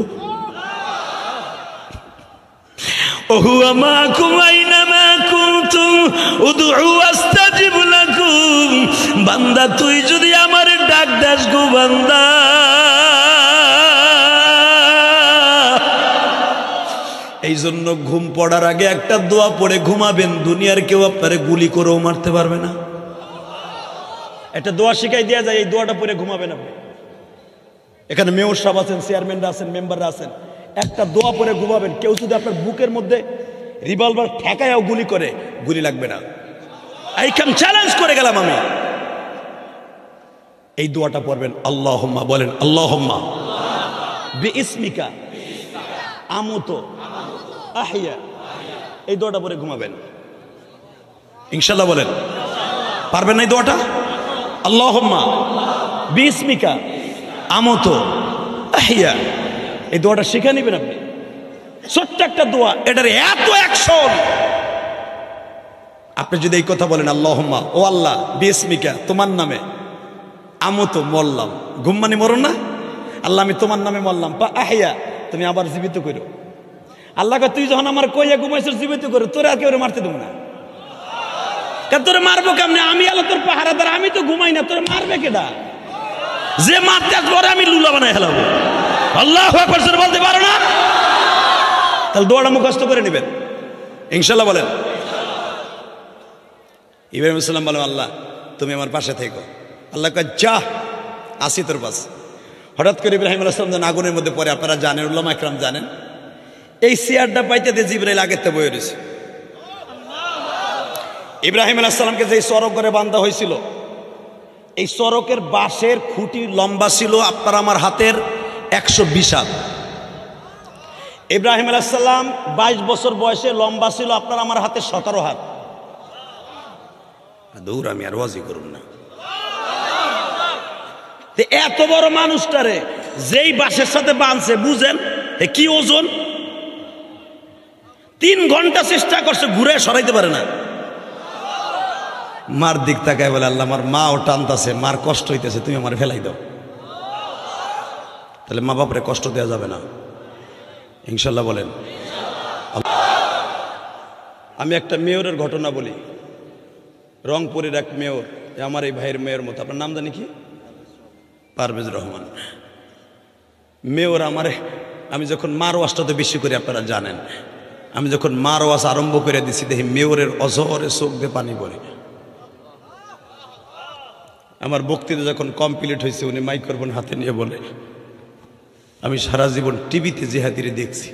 ওহুয়া মাকুম আইনামা কুনতুম উদউ আস্তাজিব লাকুম। বান্দা তুই যদি আমারে ডাক দাস গো বান্দা, এই জন্য ঘুম পড়ার আগে একটা দোয়া পড়ে ঘুমাবেন, দুনিয়ার কেউ আপনারে গুলি করেও মারতে পারবে না। একটা দোয়া শিখাই দেওয়া যায়, এই দোয়াটা পড়ে ঘুমাবেন আপনি। এখানে মেয়র সাহেব আছেন, চেয়ারম্যানরা আছেন, মেম্বাররা আছেন, একটা দোয়া পড়ে ঘুমাবেন। কেউ যদি আপনার বুকের মধ্যে রিভলভার ঠেকায়ও গুলি করে, গুলি লাগবে না। এইখান চ্যালেঞ্জ করে গেলাম আমি। এই দোয়াটা পড়বেন, আল্লাহুম্মা বলেন, আল্লাহুম্মা বিইসমিকা আমুতু আহইয়া এই দোয়াটা পরে ঘুমাবেন ইনশাআল্লাহ। বলেন পারবেন না এই দোয়াটা? আল্লাহুম্মা বিসমিকা আমুতু আহইয়া, এই দোয়াটা শিখে নেবেন আপনি। ছোট্ট একটা দোয়া, এটার এত অ্যাকশন। আপনি যদি এই কথা বলেন আল্লাহুম্মা, ও আল্লাহ বিসমিকা, তোমার নামে, আমুতু মরলাম, ঘুম মানে মরণ না, আল্লাহ আমি তোমার নামে মরলাম, পা আহইয়া তুমি আবার জীবিত করো। আল্লাহ তুই যখন আমার কইয়া ঘুমাইছিস জীবিত করো, তোরে আর কেউ মারতে দেবো না। তোরে মারবো কেমনে? আমি আল্লাহ তোর পাহারাদার, আমি তো ঘুমাই না, তোরে মারবে কেডা? যে মারতে আসবো আমি লুলা বানাই হেলাবো। আল্লাহু আকবার বলতে পারো না? তাহলে দোয়াটা মুখস্থ করে নেবেন ইনশাআল্লাহ। বলেন ইব্রাহিম আলাইহিস সালাম বলেন আল্লাহ তুমি আমার পাশে থেকো। আল্লাহ কয় যা, আসি তোর পাশে। হঠাৎ করে ইব্রাহিম আলাইহিস সালাম যখন আগুনের মধ্যে পড়ে, আপনারা জানেন, উলামা ইকরাম জানেন, এই চেয়ারটা পাইতে দিয়ে জিবরাইল আগের থেকে বয়ে রয়েছে। ইব্রাহিম আলাইহিস সালামকে যে সড়ক করে বাঁধা হয়েছিল, এই সড়কের বাঁশের খুঁটি লম্বা ছিল আপনার আমার হাতের 120 হাত। ইব্রাহিম আলাইহিস সালাম 22 বছর বয়সে লম্বা ছিল আপনার আমার হাতে 17 হাত। দূর আমি আর ওয়াজি করুন না। এত বড় মানুষটারে যেই বাঁশের সাথে বাঁধছে, বুঝেন কি ওজন? 3 ঘন্টা চেষ্টা করছে, ঘুরে সরাইতে পারে না। মার দিক তাকায় বলে আল্লাহ আমার মা ও টানতাছে, মার কষ্ট হইতেছে, তুমি আমার ফেলাই দাও। তাহলে মা বাপরে কষ্ট দেওয়া যাবে না ইনশাল্লাহ। বলেন আমি একটা মেয়রের ঘটনা বলি। রংপুরের এক মেয়র, আমার এই ভাইয়ের মেয়র মতো, আপনার নাম জানি কি? পারভেজ রহমান। মেয়র আমারে, আমি যখন মার ওয়াজটাতে বেশি করি আপনারা জানেন, আমি যখন মার ওয়াজ আরম্ভ করে দিছি দেখি মেয়রের অজহরে চোখ দিয়ে পানি পড়ে। আমার বক্তৃতা যখন কমপ্লিট হয়েছে, উনি মাইক্রোফোন হাতে নিয়ে বলে আমি সারা জীবন টিভিতে জিহাদিরে দেখছি,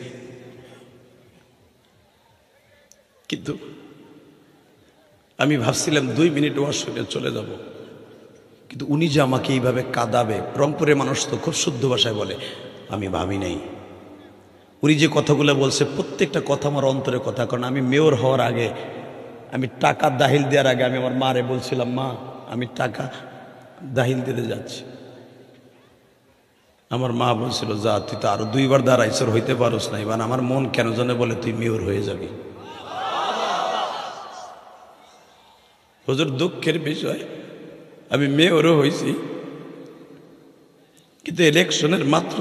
কিন্তু আমি ভাবছিলাম 2 মিনিট ওয়াজ শুনে চলে যাব, কিন্তু উনি যে আমাকে এইভাবে কাঁদাবে। রংপুরের মানুষ তো খুব শুদ্ধ ভাষায় বলে, আমি ভাবি নাই। উনি যে কথাগুলো বলছে প্রত্যেকটা কথা আমার অন্তরের কথা। কারণ আমি মেয়র হওয়ার আগে, আমি টাকা দাখিল দেওয়ার আগে আমি আমার মারে বলছিলাম, মা আমি টাকা দাখিল দিতে যাচ্ছি। আমার মা বলছিল যা, তুই তো আরো 2 বার দাঁড়াইছর হইতে পারোস না। এবার আমার মন কেন জানে বলে তুই মেয়র হয়ে যাবি। হুজুর দুঃখের বিষয়, আমি মেয়রও হয়েছি, কিন্তু ইলেকশনের মাত্র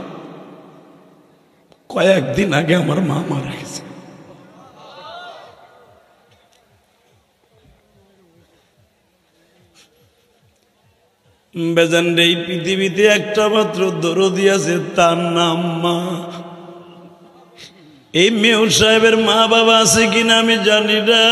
কয়েকদিন আগে আমার মা মারা গেছে। বেজান রে, এই পৃথিবীতে একটা মাত্র দরদি আছে, তার নাম মা। এই মেয়র সাহেবের মা বাবা আছে কিনা আমি জানি না।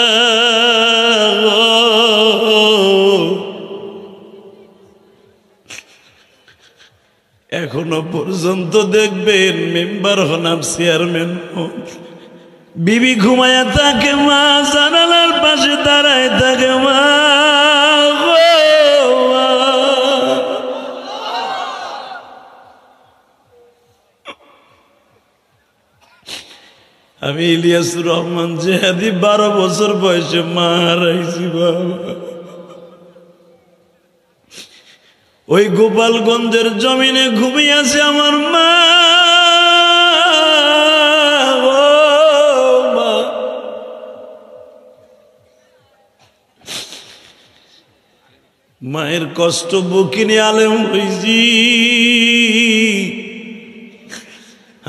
এখনো পর্যন্ত দেখবেন মেম্বার হন আর চেয়ারম্যান হন, বিবি ঘুমায়া থাকে, মা জানালার পাশে দাঁড়ায় থাকে, মা আমি ইলিয়াসুর রহমান জিহাদি 12 বছর বয়সে মা হারাইছি বাবা। ওই গোপালগঞ্জের জমিনে ঘুমিয়ে আছে আমার মা। মায়ের কষ্ট বুকিনি আলেম হইছি।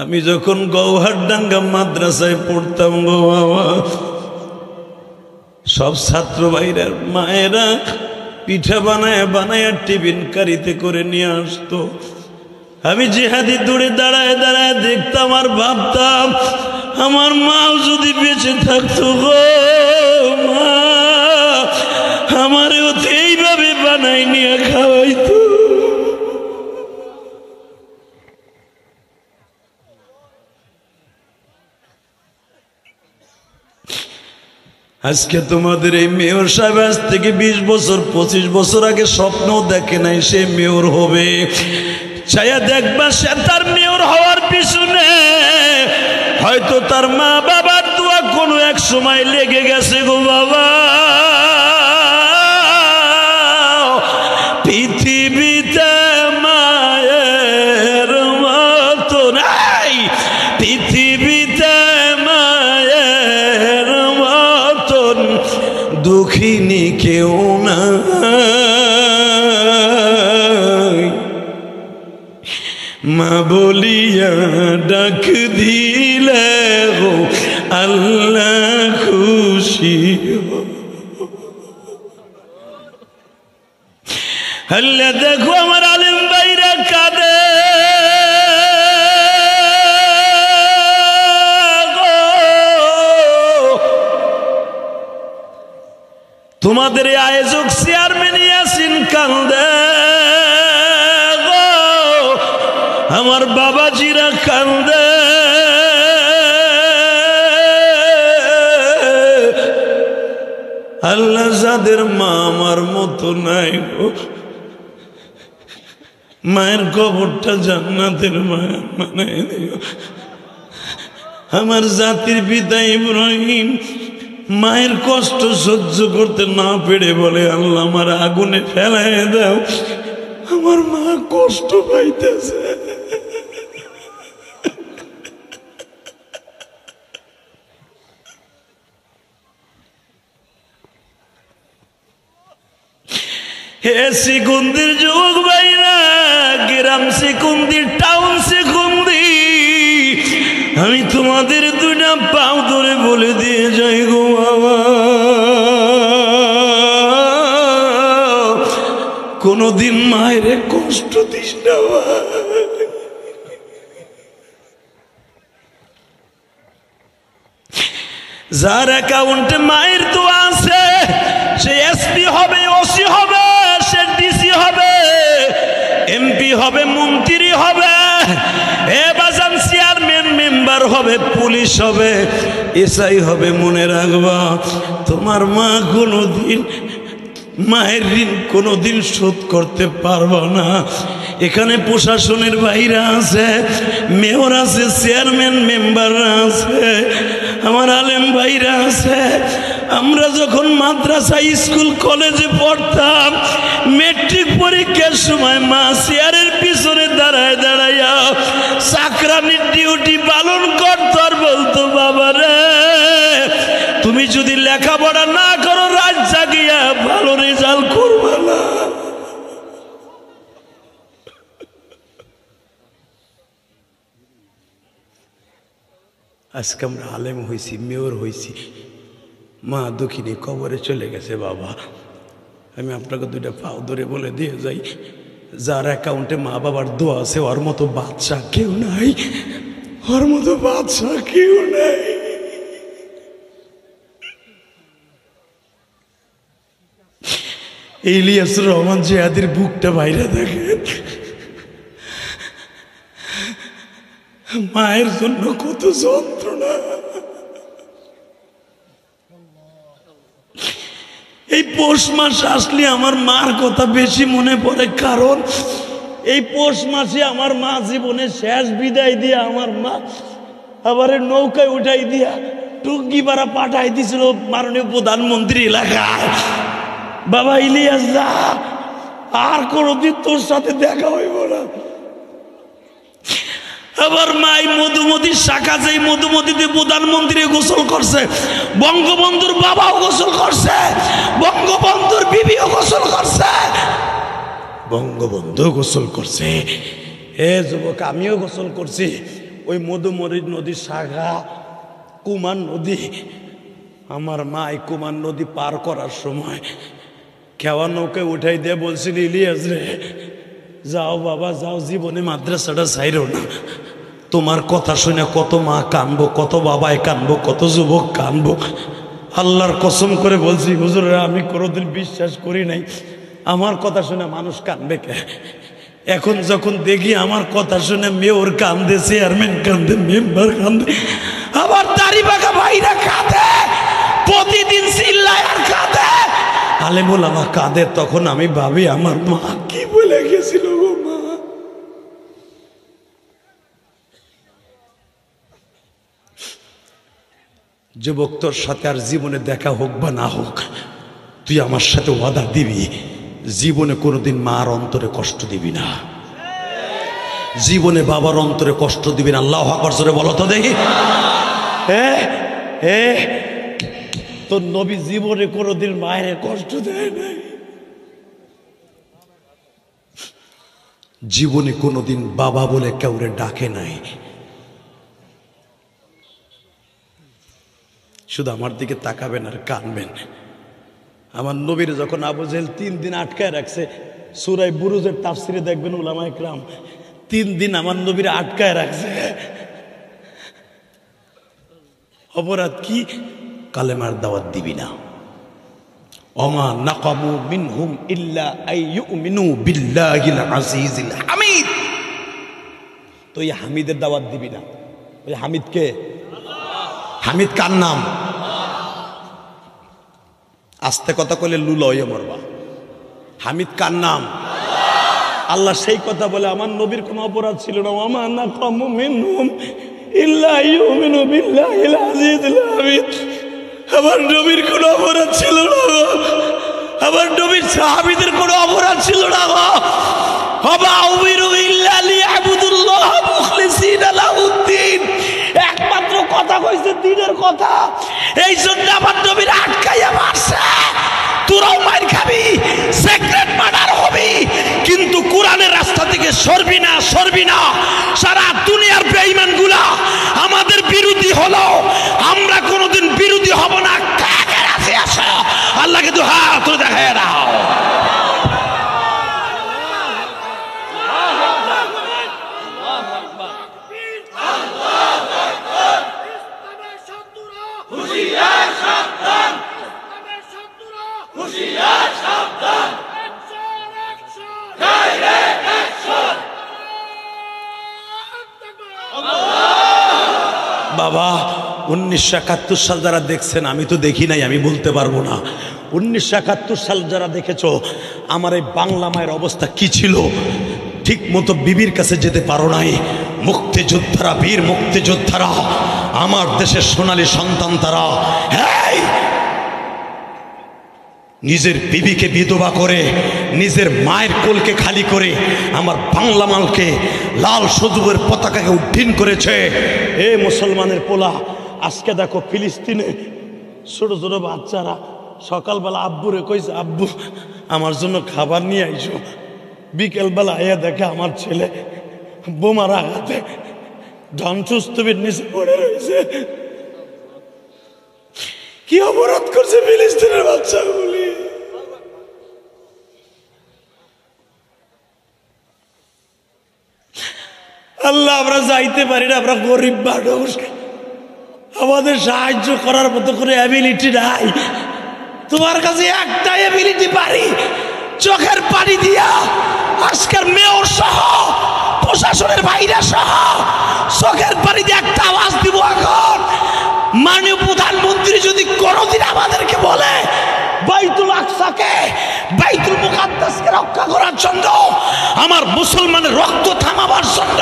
আমি যখন গৌহারডাঙ্গা মাদ্রাসায় পড়তাম গো বাবা, সব ছাত্র ভাইরা মায়েরা পিঠা বানায় বানায় টিফিন কারিতে করে নিয়ে আসতো। আমি জিহাদি দূরে দাঁড়ায় দাঁড়ায় দেখতাম আর ভাবতাম আমার মাও যদি বেঁচে থাকতো গো মা, আমারও তো এইভাবে বানাই নিয়ে খাওয়াইতো। আজকে তোমাদের এই মেয়র সাহেব আজ থেকে 20 বছর 25 বছর আগে স্বপ্ন দেখে নাই সে মেয়র হবে। চাইয়া দেখবা সে তার মেয়র হওয়ার পিছনে হয়তো তার মা বাবার দোয়া কোনো 100 সময় লেগে গেছে গো বাবা। পৃথিবীতে মায়ের মতো নাই, পৃথিবীতে মায়ের মতন দুঃখিনী কেউ না। মা বলিয়া ডাক দিলে গো আল্লাহ খুশি। আল্লাহ দেখো আমার আলেম ভাইরা কাঁদে, তোমাদের আয়োজক চেয়ারম্যান ইয়াসিন কান্দে, আমার বাবাজিরা কান্দে। আল্লাহ যাদের মা আমার মতো নাই গো, মায়ের কবরটা জান্নাতের মায়া বানায় দিও। আমার জাতির পিতা ইব্রাহিম মায়ের কষ্ট সহ্য করতে না পেরে বলে, আল্লাহ আমার আগুনে ফেলাই দাও, আমার মা কষ্ট পাইতেছে। হে সিকুন্দির যুবক ভাইরা, গ্রাম সিকুন্দির, টাউন সিকুন্দি, আমি তোমাদের দুইটা পাও ধরে বলে দিয়ে যাই গো বাবা, কোনদিন মায়ের কষ্ট দিস না। যার অ্যাকাউন্টে মায়ের তো আছে, সে এসপি হবে, ওসি হবে, সে ডিসি হবে, এমপি হবে, মন্ত্রী হবে, এ বাজান চেয়ারম্যান মেম্বার হবে, পুলিশ হবে, এসআই হবে। মনে রাখবা তোমার মা কোনোদিন মায়ের ঋণ কোনোদিন শোধ করতে পারবো না। এখানে প্রশাসনের বাইরে আছে, মেয়র আছে, চেয়ারম্যান মেম্বাররা আছে, আমার আলেম ভাইরা আছে। আমরা যখন মাদ্রাসা স্কুল কলেজে পড়তাম, মেট্রিক পরীক্ষার সময় মা চেয়ারের পিছনে দাঁড়ায় দাঁড়াইয়া চাকরানির ডিউটি পালন করত আর বলতো, বাবা রে তুমি যদি লেখাপড়া না করো, রাত জাগিয়া ভালো রেজাল্ট করবে না। আজকে আমরা আলেম হয়েছি, মেয়র হয়েছি, মা দুঃখিনী কবরে চলে গেছে। বাবা আমি আপনাকে দুইটা পাও ধরে বলে দিয়ে যাই, যার অ্যাকাউন্টে মা বাবার দোয়া আছে, ওর মতো বাদশা কেউ নাই, ওর মতো বাদশা কেউ নাই। ইলিয়াসুর রহমান জিহাদির বুকটা বাইরে দেখেন, মায়ের জন্য কত যন্ত্রণা। এই পৌষ মাস আসলে আমার মার কথা বেশি মনে পড়ে, কারণ এই পৌষ মাসে আমার মা জীবনে শেষ বিদায় দিয়া, আমার মা আবার নৌকায় উঠাই দিয়া টুঙ্গি পাড়া পাঠাই দিছিল মাননীয় প্রধানমন্ত্রী এলাকায়। বাবা ইলিয়াস যা, আর কোনদিন তোর সাথে দেখা হইব না। আবার মাই মধুমতির শাখা, যেই মধুমতিতে প্রধানমন্ত্রী গোসল করছে, বঙ্গবন্ধুর বাবাও গোসল করছে, বঙ্গবন্ধুর বিবিও গোসল করছে, বঙ্গবন্ধু গোসল করছে। এ যুবক আমিও গোসল করছি। ওই মধুমতি নদীর শাখা কুমার নদী, আমার মা এই কুমার নদী পার করার সময় খেওয়া নৌকে উঠাই দিয়ে বলছিল, ইলিয়াস রে যাও বাবা যাও, জীবনে মাদ্রাসাটা ছাইরো না। তোমার কথা শুনে কত মা কানবো, কত বাবায় কানবো, কত যুবক কানবো। আল্লাহর কসম করে বলছি হুজুরেরা, আমি কোনোদিন বিশ্বাস করি নাই আমার কথা শুনে মানুষ কানবে কে। এখন যখন দেখি আমার কথা শুনে মেয়র কান্দে, চেয়ারম্যান কান্দে, মেম্বার কান্দে, আবার দাড়ি বাঁকা ভাইরা কাঁদে, প্রতিদিন চিল্লায় আর কাঁদে, আলেমুল আমার কাঁদে, তখন আমি ভাবি আমার মা কি বলে গেছিল গো মা। যুবক, তোর সাথে আর জীবনে দেখা হোক বা না হোক, তুই আমার সাথে ওয়াদা দিবি জীবনে কোনোদিন মার অন্তরে কষ্ট দিবি না, জীবনে বাবার অন্তরে কষ্ট দিবি না। আল্লাহু আকবার জোরে বলো তো দেখি। তোর নবী জীবনে কোনোদিন মায়ের কষ্ট দেয় নাই, জীবনে কোনোদিন বাবা বলে কাউরে ডাকে নাই। শুধু আমার দিকে তাকাবেন আর কানবেন। আমার নবীর যখন আবু জেহেল 3 দিন আটকায় রাখছে, সূরা বুরুজের তাফসিরে দেখবেন উলামায়ে কেরাম 3 দিন আমার নবীর আটকায় রাখছে। অপরাধ কি? কালেমার দাওয়াত দিবি না। ওমা নাকামু মিনহুম ইল্লা আইয়ুমিনু বিল্লাহিল আজিজিল হামিদ। তো এই হামিদের দাওয়াত দিবি না। ওই হামিদ কে? হামিদ কার নাম? আস্তে কথা কইলে লুলা হইয়া মরবা। হামিদ কার নাম? আল্লাহ সেই কথা বলে আমার নবীর কোনো অপরাধ ছিল না। ওমা নাকামু মিনহুম ইল্লা আইয়ুমিনু বিল্লাহিল আজিজিল হামিদ। আমার নবীর কোনো অপরাধ ছিল না, আমার নবীর সাহাবীদের কোনো অপরাধ ছিল না। একমাত্র কথা কইছে দ্বীনের কথা, এই জন্য আমার নবীর আটকাইয়া মারছে। তোরাও মার খাবি, সিক্রেট মার্ডার হবি, কিন্তু কোরআনের রাস্তা থেকে সরবি না, সরবি না। সারা দুনিয়ার বেঈমান গুলা আমাদের বিরোধী হলো, আমরা কোনোদিন বিরোধী হব না। কাকে রাজি আসো? আল্লাহকে তো হাত তুলে দেখায় দাও। বাবা 1971 সাল যারা দেখছেন, আমি তো দেখি নাই, আমি বলতে পারবো না। 1971 সাল যারা দেখেছো, আমার এই বাংলা মায়ের অবস্থা কি ছিল? ঠিক মতো বিবির কাছে যেতে পারো নাই। মুক্তিযোদ্ধারা, বীর মুক্তিযোদ্ধারা, আমার দেশের সোনালী সন্তান তারা, হ্যাঁ, নিজের বিবিকে বিধবা করে, নিজের মায়ের কোলকে খালি করে আমার বাংলা মালকে লাল সবুজের পতাকাকে উড্ডীন করেছে। এ মুসলমানের পোলা, আজকে দেখো ফিলিস্তিনে ছোট ছোট বাচ্চারা সকালবেলা আব্বুরে কইছে, আব্বু আমার জন্য খাবার নিয়ে আইসো। বিকেলবেলা আইয়া দেখে আমার ছেলে বোমার আঘাতে ধ্বংসস্তূপের নিচে পড়ে রয়েছে। কি অপরাধ করছে ফিলিস্তিনের বাচ্চাগুলি? আল্লাহ, আমরা যাইতে পারি না, আমরা গরিব মানুষ, আমাদের সাহায্য করার মতো করে অ্যাবিলিটি নাই। তোমার কাছে একটাই অ্যাবিলিটি পারি, চোখের পানি দিয়া আজকের মেয়র সহ প্রশাসনের বাইরে সহ চোখের পানি দিয়ে একটা আওয়াজ দিব। এখন মাননীয় প্রধানমন্ত্রী যদি কোনোদিন আমাদেরকে বলে বাইতুল আকসাকে, বাইতুল মুকাদ্দাসকে রক্ষা করার জন্য, আমার মুসলমানের রক্ত থামাবার জন্য,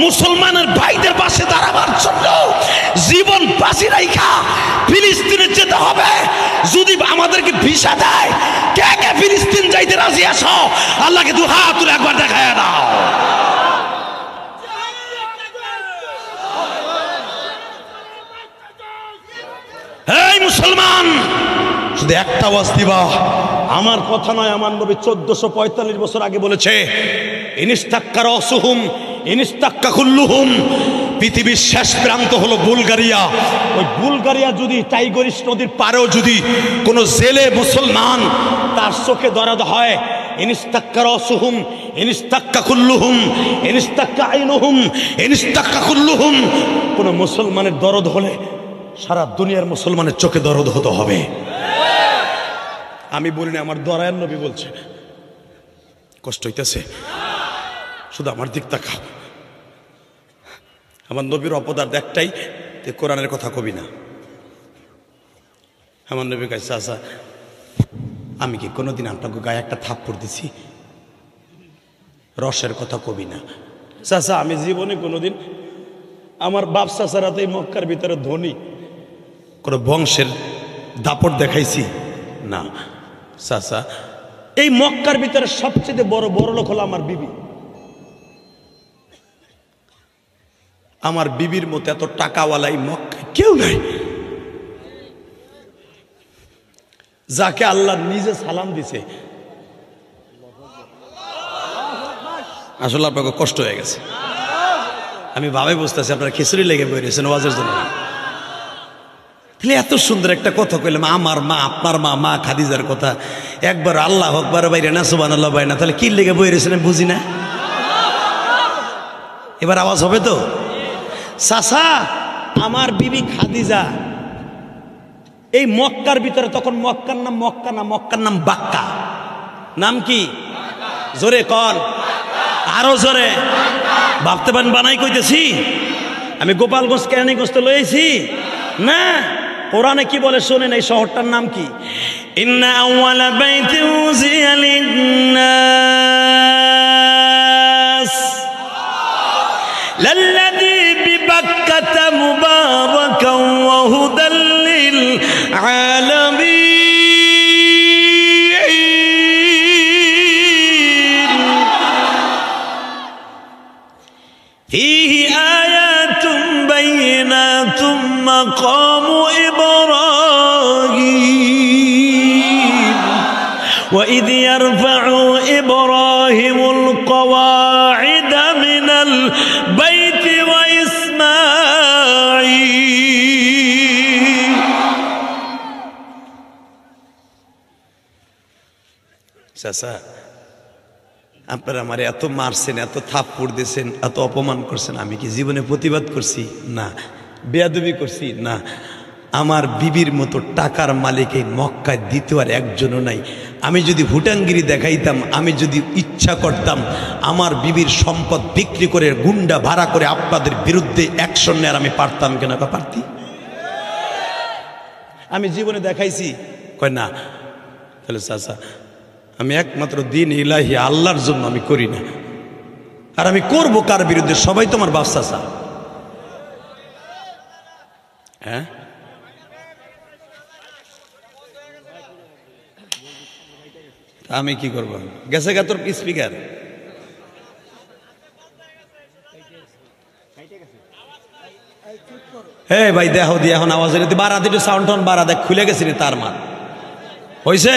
মুসলমানের ভাইদের পাশে দাঁড়াবার জন্য জীবন বাঁচি রাইখা ফিলিস্তিনে যেতে হবে, যদি আমাদেরকে ভিসা দেয়, কে কে ফিলিস্তিন যাইতে রাজি আছো? আল্লাহকে দু হাত তুলে একবার দেখায় দাও। এই মুসলমান, শুধু একটা আওয়াজ দিবা। আমার কথা নয়, আমার নবী 1445 বছর আগে বলেছে, ইনিস্তাক্কা রাসুহুম ইনিস্তাক্কা কুল্লুহুম। পৃথিবীর শেষ প্রান্ত হলো বুলগারিয়া। ওই বুলগারিয়া যদি টাইগ্রিস নদীর পারেও যদি কোনো জেলে মুসলমান তার চোখে দরদ হয়, ইনিস্তাক্কা রাসুহুম ইনিস্তাক্কা কুল্লুহুম ইনিস্তাক্কা আইনুহুম ইনিস্তাক্কা কুল্লুহুম। কোনো মুসলমানের দরদ হলে সারা দুনিয়ার মুসলমানের চোখে দরদ হতে হবে। আমি বলি না, আমার দয়ার নবী বলছে। কষ্ট হইতেছে? শুধু আমার দিক তাকাও। আমার নবীর অপরাধ একটাই, তে কোরআনের কথা কবি না। আমার নবী কাছে, আচ্ছা আমি কি কোনোদিন আপনাকে গায়ে একটা থাপ্পড় দিছি? রসের কথা কবি না। চাচা, আমি জীবনে কোনোদিন, আমার বাপ চাচারা তো এই মক্কার ভিতরে ধনী, কোনো বংশের দাপট দেখাইছি না। চাচা, এই মক্কার ভিতরে সবচেয়ে বড় লোক হলো আমার বিবি। আমার বিবির মতো এত টাকাওয়ালা এই মক্কায় কেউ নাই, যাকে আল্লাহ নিজে সালাম দিছে। আসলে আপনাকে কষ্ট হয়ে গেছে, আমি ভাবে বুঝতেছি আপনার খিচুড়ি লেগে বেরিয়েছেন ওয়াজের জন্য। এত সুন্দর একটা কথা কইলাম, আমার মা, আপনার মা, মা খাদিজার কথা একবার আল্লাহ আকবার বাইরে না সুবহানাল্লাহ বাইরে না, তাহলে কি লেগে বেরিয়েছেন বুঝি না। এবার আওয়াজ হবে তো? চাচা, আমার বিবি খাদিজা এই মক্কার ভিতরে, তখন মক্কার নাম মক্কা না, মক্কার নাম বাক্কা। নাম কি? জোরে কন, আরো জোরে। ভাবতে পারেন বানাই কইতেছি আমি গোপালগঞ্জ কেরানীগঞ্জ তো লয়েছি না। কোরআনে কি বলে শোনেন, এই শহরটার নাম কি? ইন্না আউয়ালা বাইতিন উযিয়া লিন-নাস লাল্লাযী বিবাক্কাতা মুবারাকান ওয়া হুদাল লিল আলামিন ফীহি আয়াতুম বাইয়িনাতুম মাকামু ইব্রাহিম ওয়া ইয ইয়ারফা'ু ইব্রাহিমুল কওয়া'িদা মিনাল বাইতি ওয়া ইসমাঈল। চাচা, আপনারা আমার এত মারছেন, এত থাপ্পড় দিয়েছেন, এত অপমান করছেন, আমি কি জীবনে প্রতিবাদ করছি? না। বেয়াদবি করছি? না। আমার বিবির মতো টাকার মালিক এই মক্কায় দ্বিতীয় আর একজনও নাই। আমি যদি ভুটাঙ্গিরি দেখাইতাম, আমি যদি ইচ্ছা করতাম আমার বিবির সম্পদ বিক্রি করে গুন্ডা ভাড়া করে আপনাদের বিরুদ্ধে অ্যাকশন নেওয়ার আমি পারতাম কেন? পারতি? আমি জীবনে দেখাইছি? কয় না। তাহলে চাচা, আমি একমাত্র দিন ইলাহি আল্লাহর জন্য আমি করি না। আর আমি করব কার বিরুদ্ধে? সবাই তো আমার বাপ চাচা। হ্যাঁ, আমি কি করব? গেছে গা তোর স্পিকার। হে ভাই, দেহ দিয়ে এখন আওয়াজ বাড়া দিতে, সাউন্ড টাউন বাড়া, দেখ খুলে গেছি রে তার মান হয়েছে।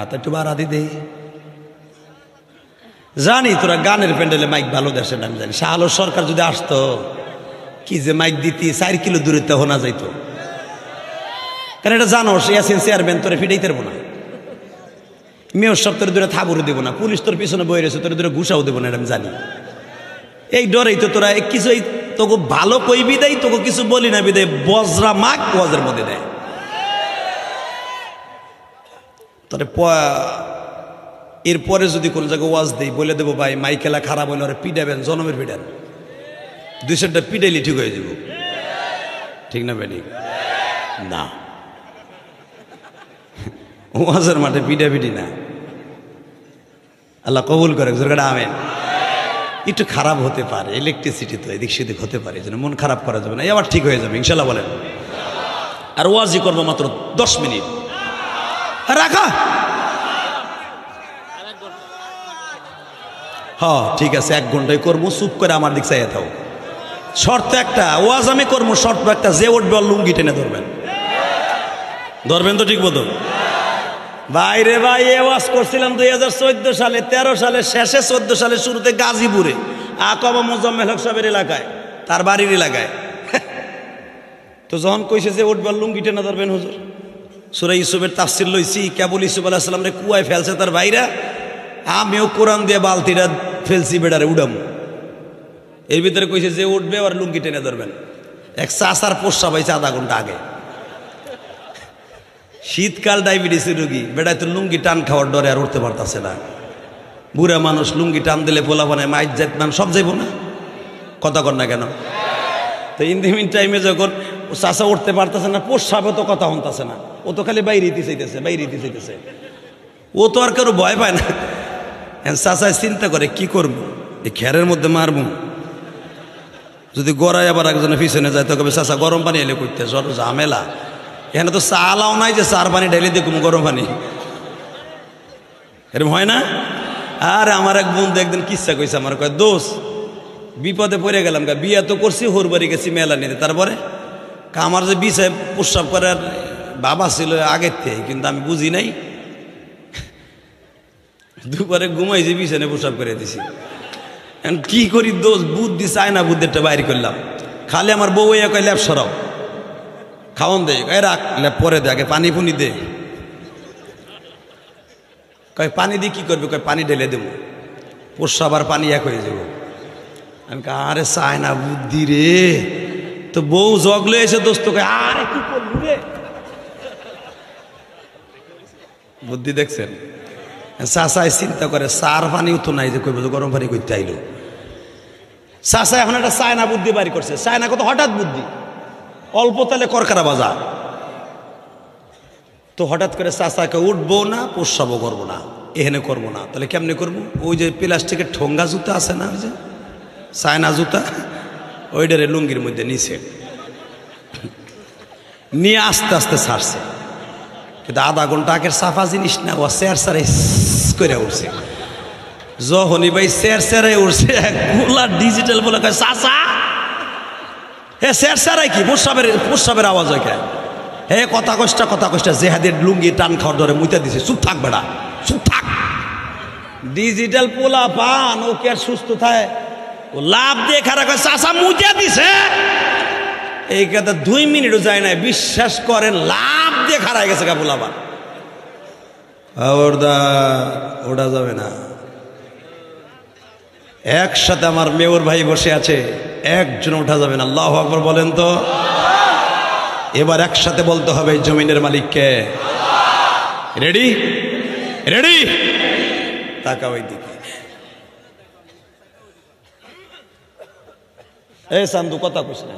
তা একটু বাড়া দি দে। জানি তোরা গানের প্যান্ডেলে মাইক ভালো দেশেন, আমি জানি। শাহ আলম সরকার যদি আসতো, কি যে মাইক দিতি 4 কিলো দূরে তো হোনা যাইতো। কারণ এটা জানো, ইয়াসিন চেয়ারম্যান তোরে ফিটাইতে পারবো না, মেয়র সব তোর দূরে থাবুরও দেবো না, পুলিশ তোর পিছনে বয়ে রয়েছে তোর দূরে ঘুষাও দেবো না, এটা আমি জানি। এই ডরেই তো তোরা কিছু তোকে ভালো কইবি দেয়, তোকে কিছু বলি না বিদায় বজরা মাক ওয়াজের মধ্যে দেয়। তোরে এরপরে যদি কোন জায়গায় ওয়াজ দেই, বলে দেবো ভাই মাইকেলা খারাপ হইলে ওরা পিটাবেন, জনমের পিটান, 200টা পিটাইলে ঠিক হয়ে যাব। ঠিক না বেনি? না, ওয়াজের মাঠে পিটাপিটি না। আল্লাহ কবুল করে, জোরকাটা আমেন। একটু খারাপ হতে পারে, ইলেকট্রিসিটি তো এদিক সেদিক হতে পারে, এই জন্য মন খারাপ করা যাবে না। আবার ঠিক হয়ে যাবে ইনশাল্লাহ বলেন। আর ওয়াজই করবো মাত্র 10 মিনিট। রাখা হ্যাঁ ঠিক আছে, 1 ঘন্টায় করবো। চুপ করে আমার দিক চাইয়া থাও। শর্ত একটা, ওয়াজ আমি করবো, শর্ত একটা, যে উঠবে লুঙ্গি টেনে ধরবেন। ধরবেন তো? ঠিক মতো ভাই রে ভাই, এ ওয়াজ করছিলাম 2014 সালে, 13 সালে শেষে, 14 সালে শুরুতে গাজীপুরে আকাবা মোজাম্মেল হক সাহেবের এলাকায়, তার বাড়ির এলাকায়। তো যখন কইছে যে উঠবার লুঙ্গি টেনে ধরবেন হুজুর, সূরা ইউসুফের তাফসীর লইছি, কেবল ইউসুফ আলাইহিস সালাম রে কুয়ায় ফেলছে তার ভাইরা, আমিও কোরআন দিয়ে বালতিটা ফেলছি বেড়ারে উড়াম। এর ভিতরে কইছে যে উঠবে আর লুঙ্গি টেনে ধরবেন। এক চাষার পোষা পাইছে আধা ঘন্টা আগে। শীতকাল, ডায়াবেটিসের রোগী, বেড়ায় তো লুঙ্গি টান খাওয়ার ডরে আর উঠতে পারতেছে না। বুড়া মানুষ লুঙ্গি টান দিলে পোলা বানায় মাইট জাত মান সব যাইব না, কথা কর না কেন? তো ইন দি মিন টাইমে যখন চাষা উঠতে পারতেছে না, পোষাবে তো কথা হনতেছে না, ও তো খালি বাইরে চাইতেছে, বাইরে চাইতেছে, ও তো আর কারো ভয় পায় না। চাষায় চিন্তা করে কি করবো, এই খেরের মধ্যে মারবো যদি গড়াই আবার একজনের পিছনে যায় তো কবে চাচা গরম পানি এলে করতে ঝামেলা। এখানে তো চালাও নাই যে চার পানি ঢেলে দেখুম গরম পানি, এরকম হয় না? আর আমার এক বন্ধু একদিন কিচ্ছা কইছে, আমার কয় দোষ বিপদে পড়ে গেলাম, বিয়া তো করছি হোর বাড়ি গেছি মেলা নিতে, তারপরে আমার যে বিছায় প্রস্রাব করার বাবা ছিল আগের থেকে, কিন্তু আমি বুঝি নাই, দুপুরে ঘুমাইছি বিছানে প্রস্রাব করে দিছি। এখন কি করি দোষ, বুদ্ধি চায় না, বুদ্ধিটা বাইর করলাম। খালি আমার বউ কয় ল্যাপ সরাও, খাওয়ান দে, রাখ ল্যাপ পরে দে, আগে পানি পুনি দে। কয় পানি দিয়ে কি করবে? কয় পানি ঢেলে দেবো, প্রস্রাব আর পানি এক হয়ে যাব। আমি আরে চায় না বুদ্ধি রে, তো বউ জগলে এসে দোস্ত কয় আরে কি করবি রে, বুদ্ধি দেখছেন? চাচায় চিন্তা করে সার পানিও তো নাই যে কইব গরম পানি করতে আইলো। চাচা এখন একটা চায়না বুদ্ধি বাড়ি করছে, চায়না কত হঠাৎ বুদ্ধি, অল্প তালে করকারা বাজার। তো হঠাৎ করে চাচাকে উঠবো না, প্রস্রাবও করবো না, এখানে করবো না, তাহলে কেমনে করবো? ওই যে প্লাস্টিকের ঠোঙ্গা জুতা আছে না, ওই যে চায়না জুতা, ওইটারে লুঙ্গির মধ্যে নিচে নিয়ে আস্তে আস্তে ছাড়ছে। কিন্তু আধা ঘন্টা আগের সাফা জিনিস না, ও চেয়ার সারে করে উঠছে। যখনই ভাই চেয়ার সারে উঠছে, গোলা ডিজিটাল বলে কয় চাচা হে চেয়ার সারাই কি প্রস্রাবের আওয়াজ হয় কে? হে কথা কষ্টা জেহাদের লুঙ্গি টান খাওয়ার ধরে মুইতা দিছে, চুপ থাক বেড়া, চুপ থাক। ডিজিটাল পোলা পান, ও কি আর সুস্থ থাকে? ও লাভ দিয়ে খারাপ কয় চাচা মুইতা দিছে। এই কথা 2 মিনিটও যায় না, বিশ্বাস করেন লাভ দিয়ে খারাপ গেছে গা পোলা পান। ওটা যাবে না। একসাথে আমার মেয়র ভাই বসে আছে, একজন ওঠা যাবে না। আল্লাহু আকবার বলেন তো। এবার একসাথে বলতে হবে জমিনের মালিককে। Ready ready? তাকা ওই দিকে। এই সান্দু কথা কইস না,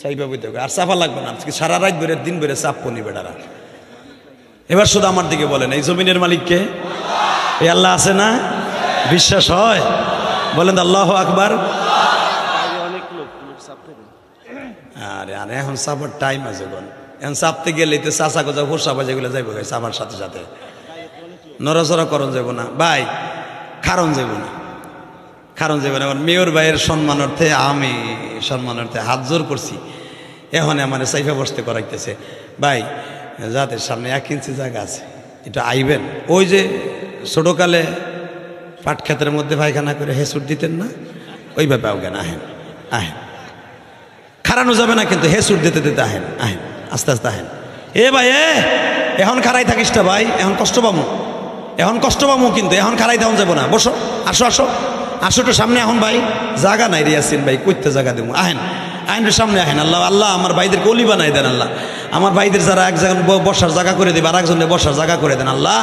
সাইবা বইতে আর চাপা লাগবে না, আজকে সারা রাত ধরে দিন ধরে চাপ পনি বেটারা। এবার শুধু আমার দিকে বলেন, এই জমিনের মালিককে? এই আল্লাহ আছে না? বিশ্বাস হয়? বলেন আল্লাহু আকবার। আরে আরে এখন চাপার টাইম আছে, এখন চাপতে গেলে তো চাচা কোথাও হোসা বাজে গুলো যাইব, চাপার সাথে সাথে নড়াচড়া করণ যাব না ভাই, কারণ যাব না, কারণ যাব না। আমার মেয়র ভাইয়ের সম্মানার্থে আমি সম্মানার্থে হাত জোর করছি, এখন আমার সাইফা বসতে করাইতেছে। ভাই যাদের সামনে 1 ইঞ্চি জায়গা আছে, এটা আইবেন। ওই যে ছোটকালে পাট ক্ষেতের মধ্যে পায়খানা করে হেসুর দিতেন না, ওইভাবে আওগেন, আহেন আহেন, খারানো যাবে না কিন্তু হেসুর দিতে দিতে আহেন আহেন, আস্তে আস্তে আহেন। এ ভাই এখন খারাই থাকিস না ভাই, এখন কষ্ট পাবো, এখন কষ্ট পাবো, কিন্তু এখন খারাই দেওয়া যাবো না। বসো, আসো আসো আসো তো সামনে। এখন ভাই জায়গা নাই রিয়াসিন ভাই, কইতে জায়গা দেবো, আহেন আইন সামনে আহেন। আল্লাহ আল্লাহ আমার ভাইদেরকে অলি বানাই দেন আল্লাহ, আমার ভাইদের যারা এক জায়গায় বসার জায়গা করে দেবে, আর একজনের বসার জায়গা করে দেন আল্লাহ।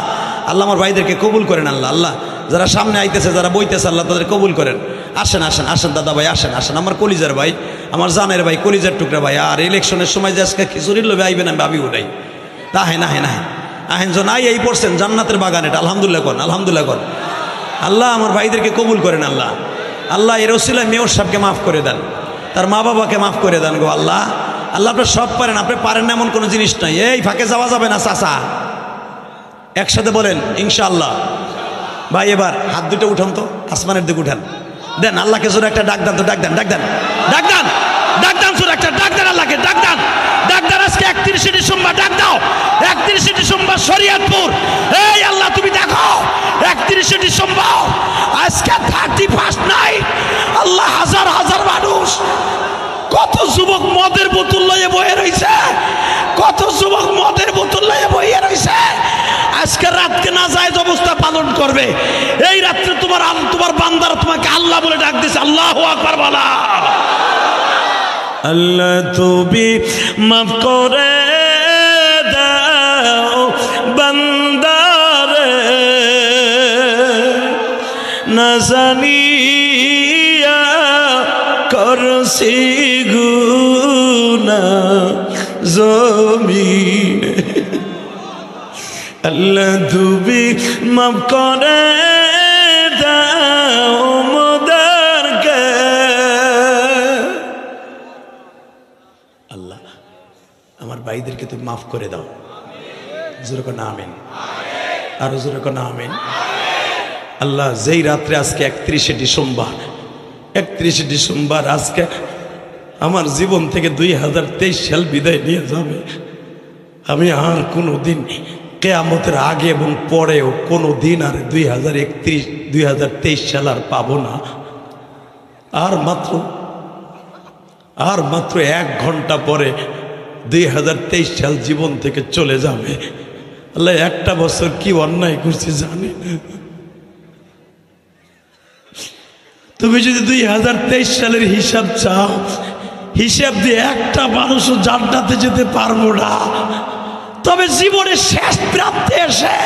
আল্লাহ আমার ভাইদেরকে কবুল করেন আল্লাহ। আল্লাহ যারা সামনে আইতেছে, যারা বইতেছে, আল্লাহ তাদের কবুল করেন। আসেন আসেন আসেন দাদা ভাই, আসেন আসেন, আমার কলিজার ভাই, আমার জানের ভাই, কলিজার টুকরা ভাই। আর ইলেকশনের সময় যে আজকে খিচুড়ির লোভে আইবেন আমি ভাবি ওটাই। তা আহেন আহেন আহেন আহেন, জন আই এই পড়ছেন জান্নাতের বাগান, এটা আলহামদুলিল্লাহ কন, আলহামদুলিল্লাহ কন। আল্লাহ আমার ভাইদেরকে কবুল করেন আল্লাহ। আল্লাহ এর ওসিলায় মেয়র সাহেবকে মাফ করে দেন, তার মা বাবাকে মাফ করে দেন গো আল্লাহ। আল্লাহ আপনি সব পারেন, আপনি পারেন না এমন কোনো জিনিস নাই। এই ফাঁকে যাওয়া যাবে না চাচা, একসাথে বলেন ইনশাআল্লাহ। ভাই এবার হাত দুটো উঠান তো, আসমানের দিকে উঠান, দেন আল্লাহকে জোরে একটা ডাক দেন তো, ডাক দেন ডাক দেন ডাক দেন ডাক দেন, জোরে একটা ডাক দেন আল্লাহকে, ডাক দেন ডাক দেন। আজকে 31শে ডিসেম্বর ডাক দাও, 31শে ডিসেম্বর শরীয়তপুর। এই আল্লাহ তুমি দেখো 31শে ডিসেম্বর আজকে 31st নাইট, আল্লাহ হাজার হাজার মানুষ, কত যুবক মদের বোতল লয়ে বয়ে রয়েছে, কত যুবক মদের বোতল লয়ে বয়ে রয়েছে, আজকে রাতকে না জায়েজ অবস্থা পালন করবে। এই রাত্রে তোমার বান্দারা তোমাকে আল্লাহ বলে ডাক দিছে, আল্লাহু আকবার বলা। আল্লাহ তুমি মাফ করে দাও বান্দারে, না জানিয়া করছি গুনাহ জমিনে। আল্লাহ তুমি মাফ করে দাও মোদেরকে, আমার ভাইদেরকে তুমি মাফ করে দাও। জোরে কোন আমিন, আরো জোরে কোন আমিন। আল্লাহ, যেই রাত্রে আজকে 31শে ডিসেম্বর আজকে আমার জীবন থেকে 2023 সাল বিদায় নিয়ে যাবে, আমি আর কোনো দিন কিয়ামতের আগে এবং পরেও কোনো দিন আর 2023 সাল আর পাবো না। আর মাত্র 1 ঘন্টা পরে 2023 সাল জীবন থেকে চলে যাবে। আল্লাহ, একটা বছর কি অন্যায় করছি জানি না। তুমি যদি 2023 সালের হিসাব চাও, হিসাব দিয়ে একটা মানুষও জান্নাতে যেতে পারবো না। তবে জীবনের শেষ প্রান্তে এসে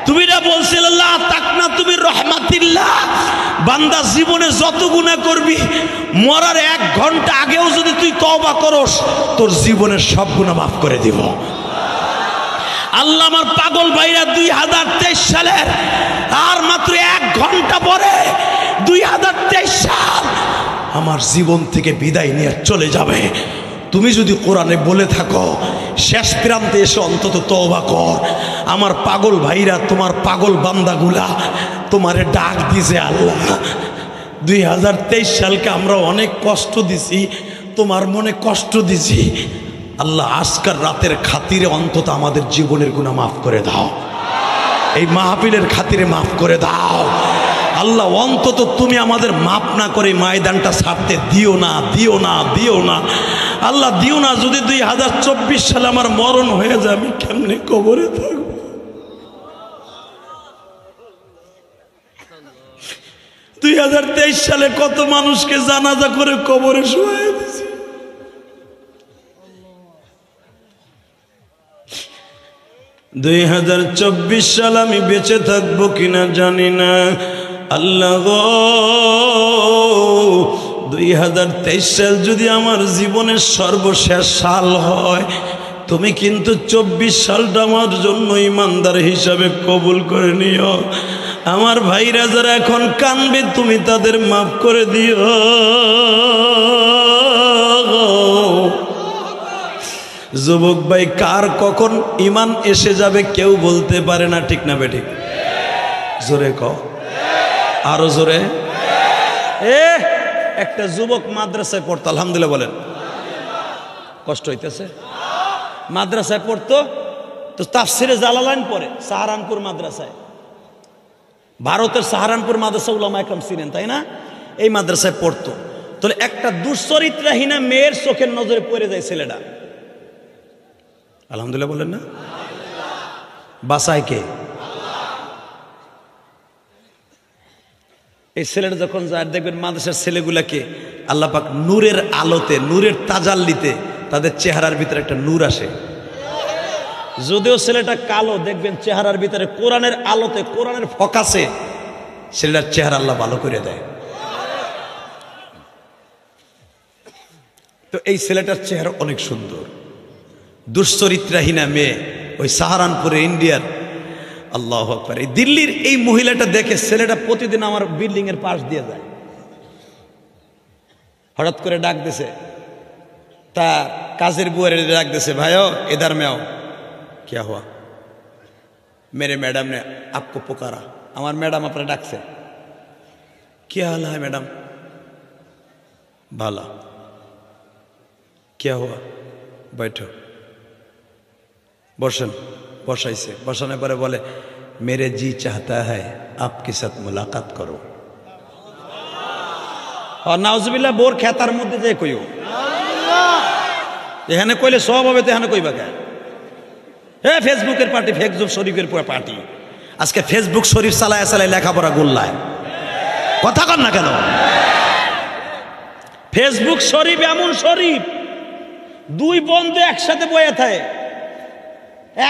তুমি না বলছিলে আল্লাহ তাকনা তুমি রহমাতিল্লাহ, বান্দা জীবনে যত গুনাহ করবি মরার 1 ঘন্টা আগেও যদি তুই তওবা করস তোর জীবনের সব গুনাহ মাফ করে দিব। আল্লাহ, আমার পাগল ভাইরা 2023 সালের আর মাত্র 1 ঘন্টা পরে 2023 সাল আমার জীবন থেকে বিদায় নিয়ে চলে যাবে। তুমি যদি কোরআনে বলে থাকো শেষ প্রান্তে এসে অন্তত তওবা কর, আমার পাগল ভাইরা তোমার পাগল বান্দাগুলা তোমারে ডাক দিছে। আল্লাহ, 2023 সালকে আমরা অনেক কষ্ট দিছি, তোমার মনে কষ্ট দিছি। আল্লাহ, আজকের রাতের খাতিরে অন্তত আমাদের জীবনের গুনাহ মাফ করে দাও, এই মাহফিলের খাতিরে মাফ করে দাও। আল্লাহ, অন্তত তুমি আমাদের মাফ না করে ময়দানটা ছাড়তে দিও না। আল্লাহ, দিও না। যদি 2024 সালে আমার মরণ হয়ে যায় আমি কেমনে কবরে থাকবো? — 2023 সালে কত মানুষকে জানাজা করে কবরে শুয়ে দিয়েছি। 2024 সাল আমি বেঁচে থাকবো কিনা জানি না। আল্লাহ গো, 2023 সাল যদি আমার জীবনের সর্বশেষ সাল হয়, তুমি কিন্তু 24 সালটা আমার জন্য ইমানদার হিসাবে কবুল করে নিও। আমার ভাইরা যারা এখন কানবে তুমি তাদের মাফ করে দিও। যুবক ভাই, কার কখন ইমান এসে যাবে কেউ বলতে পারে না, ঠিক না বেঠিক? জোরে কও, আরো জোরে। একটা যুবক মাদ্রাসায় পড়তো, আলহামদুলিল্লাহ বলেন। কষ্ট হইতেছে? মাদ্রাসায় পড়তো তো তাফসিরে জালালাইন পড়ে সাহারানপুর মাদ্রাসায়। ভারতের সাহারানপুর মাদ্রাসা উলামা একরাম ছিলেন, তাই না? এই মাদ্রাসায় পড়তো। তাহলে একটা দুশ্চরিত্রাহীনা মেয়ের চোখের নজরে পড়ে যায় ছেলেটা। আলহামদুলিল্লাহ বলেন না? বাসায় কে? এই ছেলেটা যখন যায় দেখবেন মাদ্রাসার ছেলেগুলাকে আল্লাহ পাক নূরের আলোতে, নূরের তাজাল্লিতে তাদের চেহারার ভিতরে একটা নূর আসে। যদিও ছেলেটা কালো, দেখবেন চেহারার ভিতরে কোরআনের আলোতে, কোরআনের ফোকাসে ছেলেটার চেহারা আল্লাহ ভালো করে দেয়। তো এই ছেলেটার চেহারা অনেক সুন্দর। দুশ্চরিত্রাহীনা মেয়ে, ওই সাহারানপুরে ইন্ডিয়ার। আল্লাহু আকবার। এই দিল্লির এই মহিলাটা দেখে ছেলেটা প্রতিদিন আমার বিল্ডিং এর পাশ দিয়ে যায়। হঠাৎ করে ডাক দিছে, তা কাজের বুয়ারে ডাক দিছে, ভাইও इधर में आओ। क्या हुआ? मेरे मैडम ने आपको पुकारा। আমার ম্যাডাম আপনারে ডাকছে। क्या हाल है मैडम? भाला। क्या हुआ? बैठो। বসেন। বসাইছে। বসানোর পরে বলে, मेरे जी चाहता है आपके साथ मुलाकात करो। और नाउजुबिल्लाह বোর খেতার মধ্যে যে কইও, এখানে কইলে সব হবে, তো এখানে কইবা কেন? ফেসবুকের পার্টি, ফেসবুক শরীফের পার্টি। আজকে ফেসবুক শরীফ চালায় চালায় লেখাপড়া গোল্লায়, কথা কন না কেন? ফেসবুক শরীফ এমন শরীফ, দুই বন্ধু একসাথে বয়ে থাকে,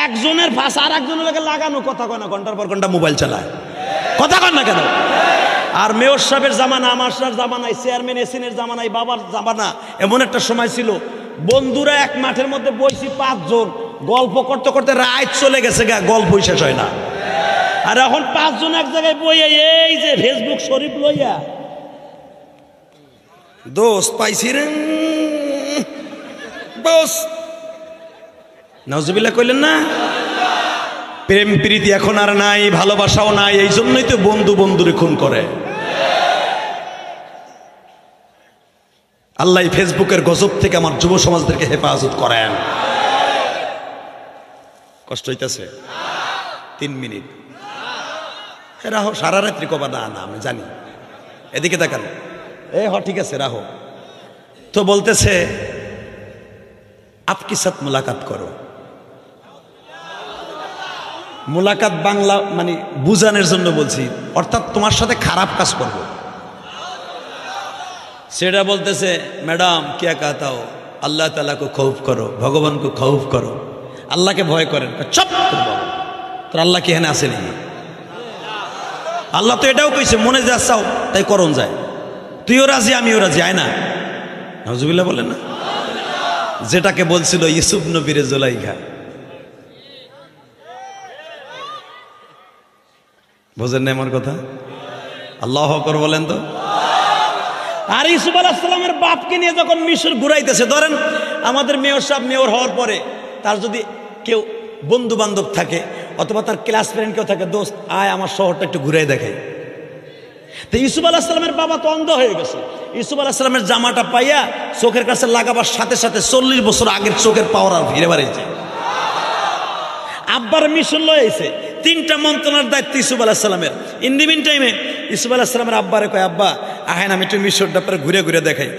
একজনের ভাষা আর একজনের লাগে লাগানো, কথা কয় না, ঘন্টার পর ঘন্টা মোবাইল চালায়, কথা কন না কেন? আর মেয়র সাহেবের জামানা, আমার জামানায়, চেয়ারম্যান এসিনের জামানায়, বাবার জামানা, এমন একটা সময় ছিল বন্ধুরা এক মাঠের মধ্যে বসি 5 জন, গল্প করতে করতে রাত চলে গেছে, গল্পই শেষ হয় না। আর এখন 5 জন এক জায়গায় বইয়ে এই যে ফেসবুক শরীফ লইয়া, দোস্ত পাইছি রে বস, নাউজুবিল্লাহ কইলেন না? প্রেম প্রীতি এখন আর নাই, ভালোবাসাও নাই, এই জন্যই তো বন্ধু বন্ধুরে খুন করে। আল্লাহ ফেসবুকের গজব থেকে আমার যুব সমাজদেরকে হেফাজত করেন। কষ্ট হইতেছে? 3 মিনিট রাহো, সারা রাত্রি কবা না? না আমি জানি, এদিকে দেখান। ঠিক আছে রাহো। তো বলতেছে আপকি সাথ মুলাকাত করো। মুলাকাত বাংলা মানে বুঝানোর জন্য বলছি, অর্থাৎ তোমার সাথে খারাপ কাজ করবো। সেটা বলতেছে ম্যাডাম क्या कहता हो, আল্লাহ তাআলা को खौफ करो, ভগবান को खौफ करो, আল্লাহকে ভয় করেন। চুপ করো, তোর আল্লাহ কি এখানে আছে নাকি? আল্লাহ তো এটাও কইছে মনে যা চাও তাই করণ যায়, তুইও রাজি আমিও রাজি, আয় না? নাউজুবিল্লাহ বলেন না? যেটাকে বলছিল ইউসুফ নবীর জুলাইখা, বোঝেন না আমার কথা? আল্লাহু আকবার বলেন তো। আর ইউসুফ আলাইহিস সালামের বাপকে নিয়ে যখন মিশর ঘুরাইতেছে, ধরেন আমাদের মেয়র সাহেব মেয়র হওয়ার পরে তার যদি কেউ বন্ধু বান্ধব থাকে অথবা তার ক্লাস ফ্রেন্ড কেউ থাকে, দোস্ত আয় আমার শহরটা একটু ঘুরাই দেখাই। তো ইউসুফ আলাইহিস সালামের বাবা তো অন্ধ হয়ে গেছে, ইউসুফ আলাইহিস সালামের জামাটা পাইয়া চোখের কাছে লাগাবার সাথে সাথে 40 বছর আগের চোখের পাওয়ার আর ফিরে বাড়িয়েছে। আব্বার মিশর লয়ে এসে 3টা মন্ত্রণার দায়িত্ব ইউসুফ আলাইহিস সালামের। ইন দি মিন টাইমে ইউসুফ আলাইহিস সালামের আব্বারে কয়, আব্বা আহেন আমি একটু মিশরটা পরে ঘুরে ঘুরে দেখাই।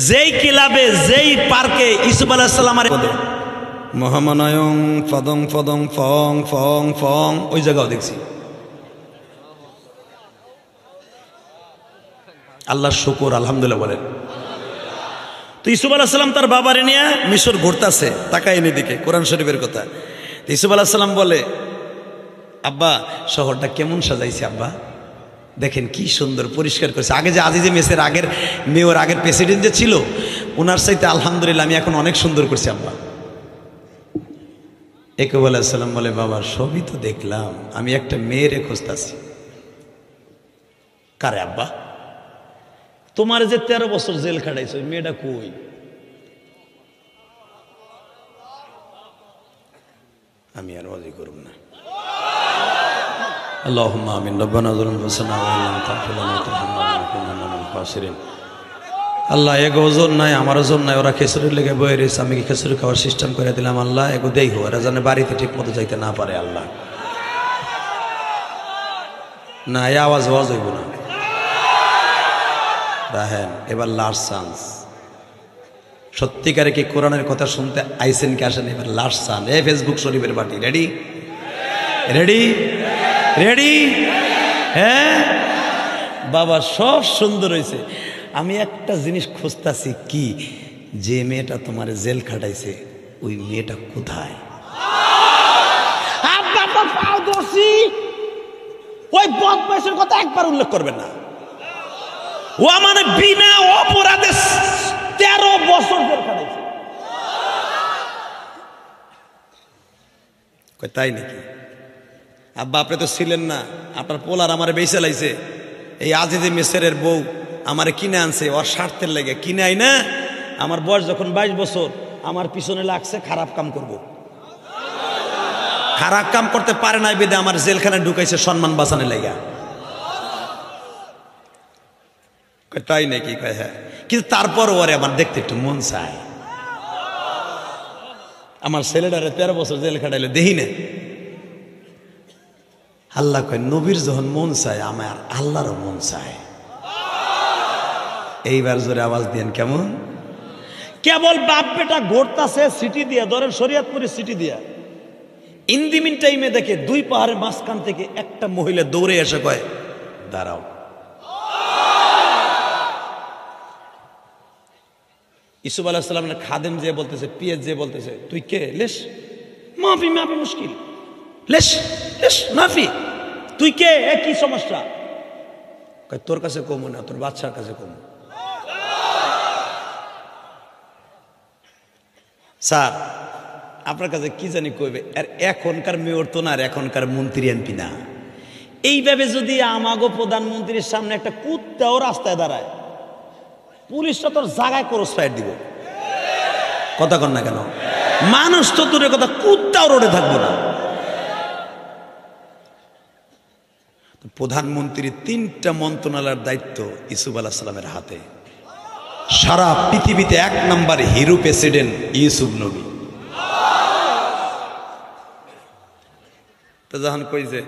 যেই ক্লাবে যেই পার্কে ইউসুফ আলাইহিস সালাম আর মহামানায়ং ফদং ফদং ফং ফং ফং, ওই জায়গাও দেখছি। আল্লাহর শুকর, আলহামদুলিল্লাহ বলেন। তো ইউসুফ আলাইহিস সালাম তার বাবারে নিয়ে মিশর ঘুরতেছে, তাকায় এদিকে, কোরআন শরীফের কথা। ইউসুফ আলাইহিস সালাম বলে, আব্বা শহরটা কেমন সাজাইছে আব্বা, দেখেন কি সুন্দর পরিষ্কার করেছে। আগে যে আজিজে মেসের আগের মেয়র আগের প্রেসিডেন্ট যে ছিল ওনার চাইতে আলহামদুলিল্লাহ আমি এখন অনেক সুন্দর করছি আব্বা। ইয়াকুব আলাইহিস সালাম বলে, বাবা সবই তো দেখলাম, আমি একটা মেয়েরে খুঁজতাছি। কারে আব্বা? তোমার যে 13 বছর জেল খাটাইছো ওই মেয়েটা কই? আমি আর ওয়াজি করব না। আল্লাহুম্মা আমিন। রব্বানা যালামনা আনফুসানা ওয়া ইল্লাম তাগফির লানা ওয়া তারহামনা লানাকুনান্না মিনাল খাসিরিন। আল্লাহ এগো ওজন নাই, আমার ওজন নাই, ওরা খেসুরির লেগে বয়ে রয়েছে, আমি কি খেসুরি খাওয়ার সিস্টেম করে দিলাম। আল্লাহ এগো দেই হো, এরা যেন বাড়িতে ঠিক মতো যাইতে না পারে। আল্লাহ না, এই আওয়াজ হইব না। রাহেন এবার লাস্ট চান্স। সত্যিকারে কি কোরআনের কথা শুনতে আইসেন কি আসেন? এবার লাস্ট চান্স। এই ফেসবুক শরীফের পার্টি রেডি? রেডি? রেডি? হ্যাঁ বাবা, সব সুন্দর হয়েছে। আমি একটা জিনিস খুঁজতাছি, কি যে মেয়েটা তোমার জেল খাটাইছে ওই মেয়েটা কোথায়? ওই বদমাইশের কথা একবার উল্লেখ করবেন না। ও মানে বিনা অপরাধে 13 বছর জেল খাটাইছে। তাই নাকি? আব্বা আপনি তো ছিলেন না, আপনার পোলার আমারে বেঁচে লাইছে। এই আজিজে মেসেরের বউ আমারে কিনে আনছে ওর স্বার্থের লেগে। কিনে আই না, আমার বয়স যখন 22 বছর আমার পিছনে লাগছে খারাপ কাম করব। খারাপ কাম করতে পারে নাই বেদে আমার জেলখানায় ঢুকাইছে সম্মান বাঁচানোর লেগে। তাই নাকি? কয় হ্যাঁ। কিন্তু তারপর ওরে আমার দেখতে একটু মন চায়। আমার ছেলেটারে 13 বছর জেল খাটাইলে দেখি না। আল্লাহ কয় নবীর যখন মন চায় আমার আল্লাহরও মন চায়। এইবার জোরে আওয়াজ দেন কেমন? কেবল বাপ বেটা ঘুরতাছে সিটি দিয়া, ধরেন শরীয়তপুরে সিটি দিয়া। ইন দি মিন টাইমে দেখে 2 পাহাড়ের মাঝখান থেকে একটা মহিলা দৌড়ে এসে কয় দাঁড়াও। ইউসুফ আলাইহিস সালামের খাদেম যে বলতেছে, পিএস যে বলতেছে, তুই কে? লেশ মাফি মাফি মুশকিল, লেশ লেশ মাফি, তুই কে? কি সমস্যা? কয় তোর কাছে কম না, তোর বাচ্চার কাছে কম। স্যার আপনার কাছে কি জানি কইবে। আর এখনকার মেয়র তো না, আর এখনকার মন্ত্রী এমপি না। এইভাবে যদি আমাগো প্রধানমন্ত্রীর সামনে একটা কুত্তাও রাস্তায় দাঁড়ায়, পুলিশটা তোর জায়গায় ক্রস ফায়ার দিব। কথা কন না কেন? মানুষ তো দূরের কথা, কুত্তাও রোডে থাকবো না। প্রধানমন্ত্রীর 3টা মন্ত্রণালয়ের দায়িত্ব ইউসুফ আলাইহিস সালামের হাতে। সারা পৃথিবীতে 1 নাম্বার হিরো প্রেসিডেন্ট ইউসুফ নবী। তো যখন কই যে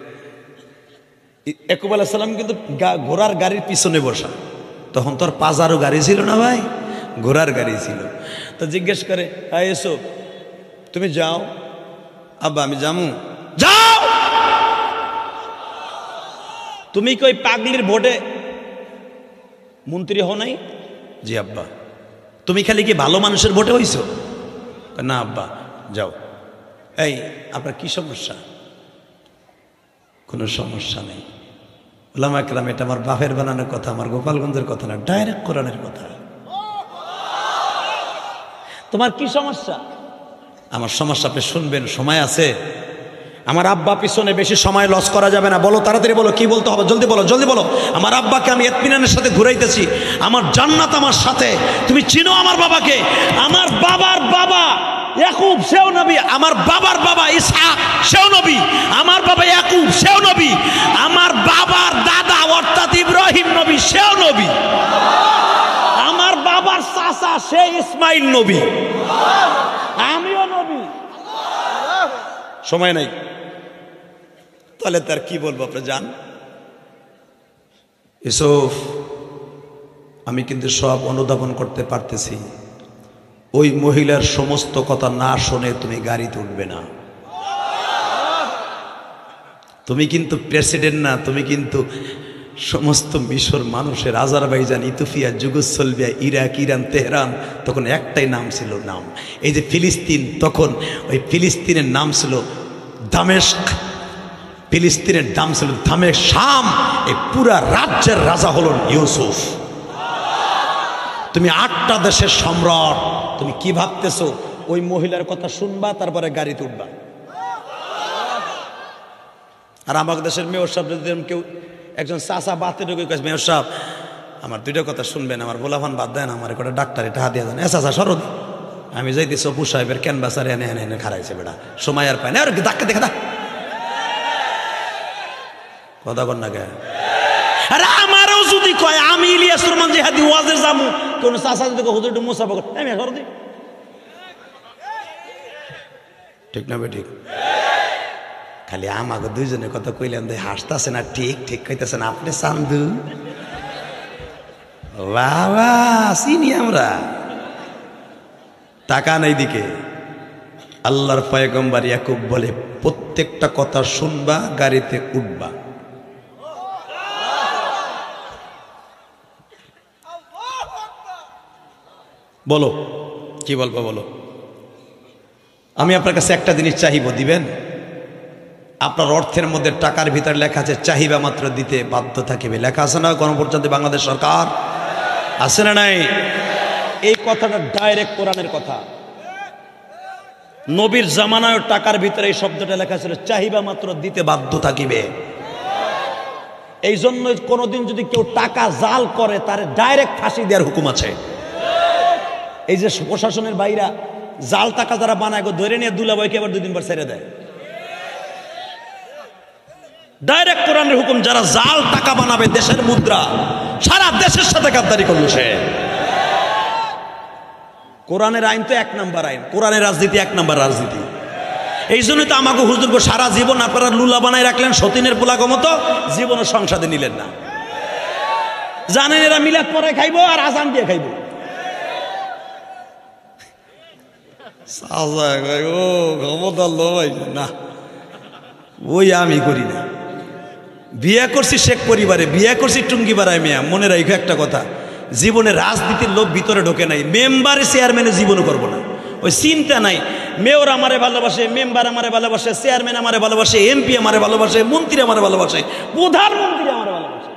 ইয়াকুব আলাইহিস সালাম কিন্তু ঘোড়ার গাড়ির পিছনে বসা, তখন তোর পাজারও গাড়ি ছিল না ভাই, ঘোড়ার গাড়ি ছিল। তো জিজ্ঞেস করে, হ্যাঁ ইউসুফ তুমি যাও। আব্বা আমি যামু। যাও। তুমি কি ওই পাগলির ভোটে মন্ত্রী হও নাই? জি আব্বা। তুমি খালি কি ভালো মানুষের ভোটে হইছো? না আব্বা। যাও। এই আপনার কি সমস্যা? কোনো সমস্যা নেই। ওলামা কেরাম, এটা আমার বাপের বানানোর কথা, আমার গোপালগঞ্জের কথা না, ডাইরেক্ট কোরআনের কথা। তোমার কি সমস্যা? আমার সমস্যা আপনি শুনবেন, সময় আছে। আমার আব্বা পিছনে বেশি সময় লস করা যাবে না। বলো তাড়াতাড়ি বলো, কি বলতে হবে, জলদি বলো, জলদি বলো। আমার আব্বাকে আমি ইতমিনানের সাথে ঘুরাইতেছি, আমার জান্নাত আমার সাথে। তুমি চিনো আমার বাবাকে? আমার বাবার বাবা ইয়াকুব সেও নবী, আমার বাবার বাবা ইসহাক সেও নবী, আমার বাবা ইয়াকুব সেও নবী, আমার বাবার দাদা অর্থাৎ ইব্রাহিম নবী সেও নবী, আমার বাবার চাচা সে ইসমাইল নবী, আমিও নবী। সময় নাই, তাহলে তার কি বলবো আপনি জান। ইউসুফ আমি কিন্তু সব অনুধাবন করতে পারতেছি, ওই মহিলার সমস্ত কথা না শুনে তুমি গাড়িতে উঠবে না। তুমি কিন্তু প্রেসিডেন্ট না, তুমি কিন্তু সমস্ত মিশর মানুষের, Azerbaijan, Ethiopia, Yugoslavia, Iraq, Iran, Tehran, তখন একটাই নাম ছিল, নাম এই যে ফিলিস্তিন, তখন ওই ফিলিস্তিনের নাম ছিল দামেস্ক, ফিলিস্তিনের নাম ছিল দামেস্ক, শাম। এই পুরা রাজ্যের রাজা হলেন ইউসুফ। তুমি 8টা দেশের সম্রাট, তুমি কি ভাবতেছো ওই মহিলার কথা শুনবা তারপরে গাড়িতে উঠবা? আর আমাদের দেশের মেয়র সাহেব যদি কেউ একজন চাচা বাতে ঢুকে কাছে, মেয়র সাহেব আমার 2টা কথা শুনবেন, আমার গোলাফান বাদ দেন, আমার একটা ডাক্তার এটা হাত দিয়ে দেন। চাচা সরদ আমি যাইতেছি অপু সাহেবের ক্যানভাসারে এনে এনে এনে খারাইছে বেটা, সময় আর পায় না, আর ধাক্কা দেখা দা কথা কর না কে। আরে আমারও যদি কয় আমি ইলিয়াস রহমান জিহাদি ওয়াজে যামু, কোন চাচা যদি হুজুর একটু মুসাফা করে, আমি সরদ ঠিক না? ঠিক। খালি আমাকে 2জনের কথা কইলেন যে হাসতেছে না, ঠিক ঠিক কইতেছে না আপনি চান্দু বাবা চিনি আমরা। টাকা নাই দিকে আল্লাহর পয়গম্বর ইয়াকুব বলে প্রত্যেকটা কথা শুনবা, গাড়িতে উঠবা। বলো কি বলবো বলো। আমি আপনার কাছে একটা জিনিস চাহিব, দিবেন? আপনার অর্থের মধ্যে টাকার ভিতরে লেখা আছে চাহিবা মাত্র দিতে বাধ্য থাকিবে, লেখা আছে না গণপ্রজাতন্ত্রী বাংলাদেশ সরকার? আছে না নাই? এই কথাটা ডাইরেক্ট কোরআনের কথা। নবীর জামানায় টাকার ভিতরে এই শব্দটা লেখা ছিল চাহিবা মাত্র দিতে বাধ্য থাকিবে। এই জন্য কোনোদিন যদি কেউ টাকা জাল করে তার ডাইরেক্ট ফাঁসি দেওয়ার হুকুম আছে। এই যে প্রশাসনের বাইরা জাল টাকা যারা বানায় ধরে নিয়ে দুলাভাইকে আবার 2 দিন পর ছেড়ে দেয়, ডাইরেক্ট কোরআনের হুকুম। যারা জাল টাকা বানাবে দেশের মুদ্রা, সারা দেশের সাথে গাদ্দারি করলো সে। কোরআনের আইন তো 1 নাম্বার আইন, কোরআনের রাজনীতি 1 নাম্বার রাজনীতি। এই জন্যই তো আমাকে হুজুরকে সারা জীবন আপনারা লুলা বানায় রাখলেন, সতীনের পোলাগো মতো, জীবনের সংসাদে নিলেন না। জানেন এরা মিলাদ পরে খাইবো আর আজান দিয়ে খাইবো। না ওই আমি করি না। বিয়ে করছি শেখ পরিবারে, বিয়ে করছি টুঙ্গি বাড়ায় মেয়া। মনে রাখো একটা কথা, জীবনে রাজনীতির লোভ ভিতরে ঢোকে নাই। মেম্বারে চেয়ারম্যানে জীবনও করবো না, ওই চিন্তা নাই। মেয়র আমারে ভালোবাসে, মেম্বার আমারে ভালোবাসে, চেয়ারম্যান আমারে ভালোবাসে, এমপি আমারে ভালোবাসে, মন্ত্রী আমারে ভালোবাসে, প্রধানমন্ত্রী আমারে ভালোবাসে।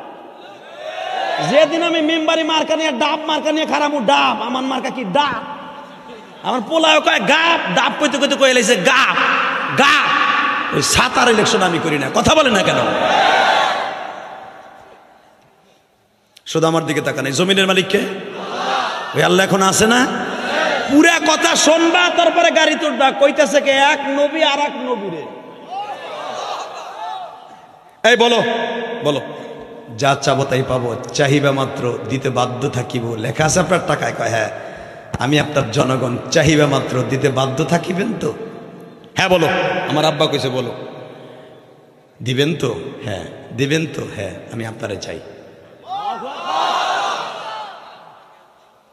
যেদিন আমি মেম্বারি মার্কা নিয়ে ডাব মার্কা নিয়ে খারামু, ডাব আমার মার্কা কি ডাব, আমার পোলায় কয় গাপ, ডাব কইতে কইতে কয়ে লাইছে গাপ গাপ। ওই 7 ইলেকশন আমি করি না, কথা বলে না কেন? শুধু আমার দিকে তাকান, জমিনের মালিককে ওই আল্লাহ এখন আছে না? পুরা কথা শুনবা তারপরে গাড়ি তুলবা। কইতেছে কে এক নবী আর এক নবীরে। এই বলো বলো, যা চাবো তাই পাবো, চাহিবা মাত্র দিতে বাধ্য থাকিব। লেখা আছে আপনার টাকায়? কয় হ্যাঁ। আমি আপনার জনগণ, চাহিবা মাত্র দিতে বাধ্য থাকিবেন তো? হ্যাঁ বলো। আমার আব্বা কইছে বলো। দিবেন তো? হ্যাঁ। দিবেন তো? হ্যাঁ। আমি আপনারে চাই।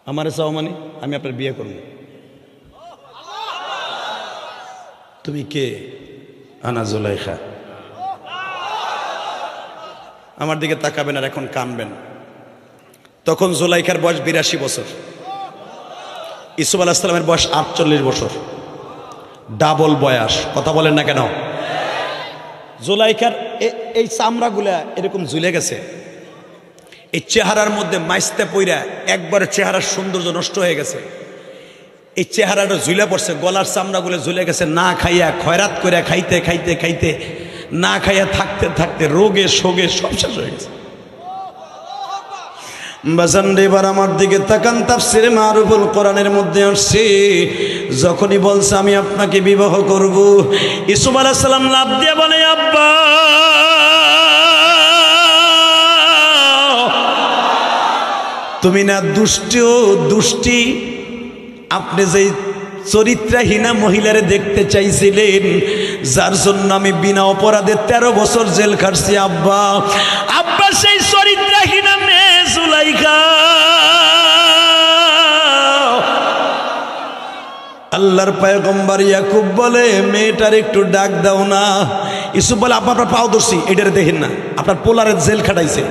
আমারে চাও মানে আমি আপনার বিয়ে করব। তুমি কে? আনা জুলাইখা। আমার দিকে তাকাবেন আর এখন কানবেন। তখন জুলাইখার বয়স 82 বছর, ইসুফ আলাইহিস সালামের বয়স 48 বছর, ডাবল বয়স। কথা বলেন না কেন? জুলাইখার এই চামড়াগুলা এরকম ঝুলে গেছে, এই চেহারার মধ্যে মাইস্তে পইরা একবারে চেহারার সৌন্দর্য নষ্ট হয়ে গেছে। এই চেহারাটা ঝুলে পড়ছে, গলার চামড়াগুলো ঝুলে গেছে। না খাইয়া খয়রাত করে খাইতে খাইতে খাইতে, না খাইয়া থাকতে থাকতে রোগে শোগে সব শেষ হয়ে গেছে। বাজান এবার আমার দিকে তাকান। তাফসিরে মারুফুল কোরআনের মধ্যে আসছে, যখনই বলছে আমি আপনাকে বিবাহ করব, ইসুফ আলাইহিস সালাম লাফ দিয়ে বলে আব্বা তুমি না দুষ্টি, আপনি যেই চরিত্রহীনা মহিলারে দেখতে চাইছিলেন, যার জন্য আমি বিনা অপরাধে 13 বছর জেল খাটছি আব্বা, আব্বা সেই চরিত্রহীনা মেয়ে জুলাইখা। আল্লাহর পয়গম্বর ইয়াকুব বলে মেয়েটার একটু ডাক দাও না। ইউসুফ বলে আব্বা আপনার পাও ধরছি, এটারে দেখেন না, আপনার পোলারে জেল খাটাইছে।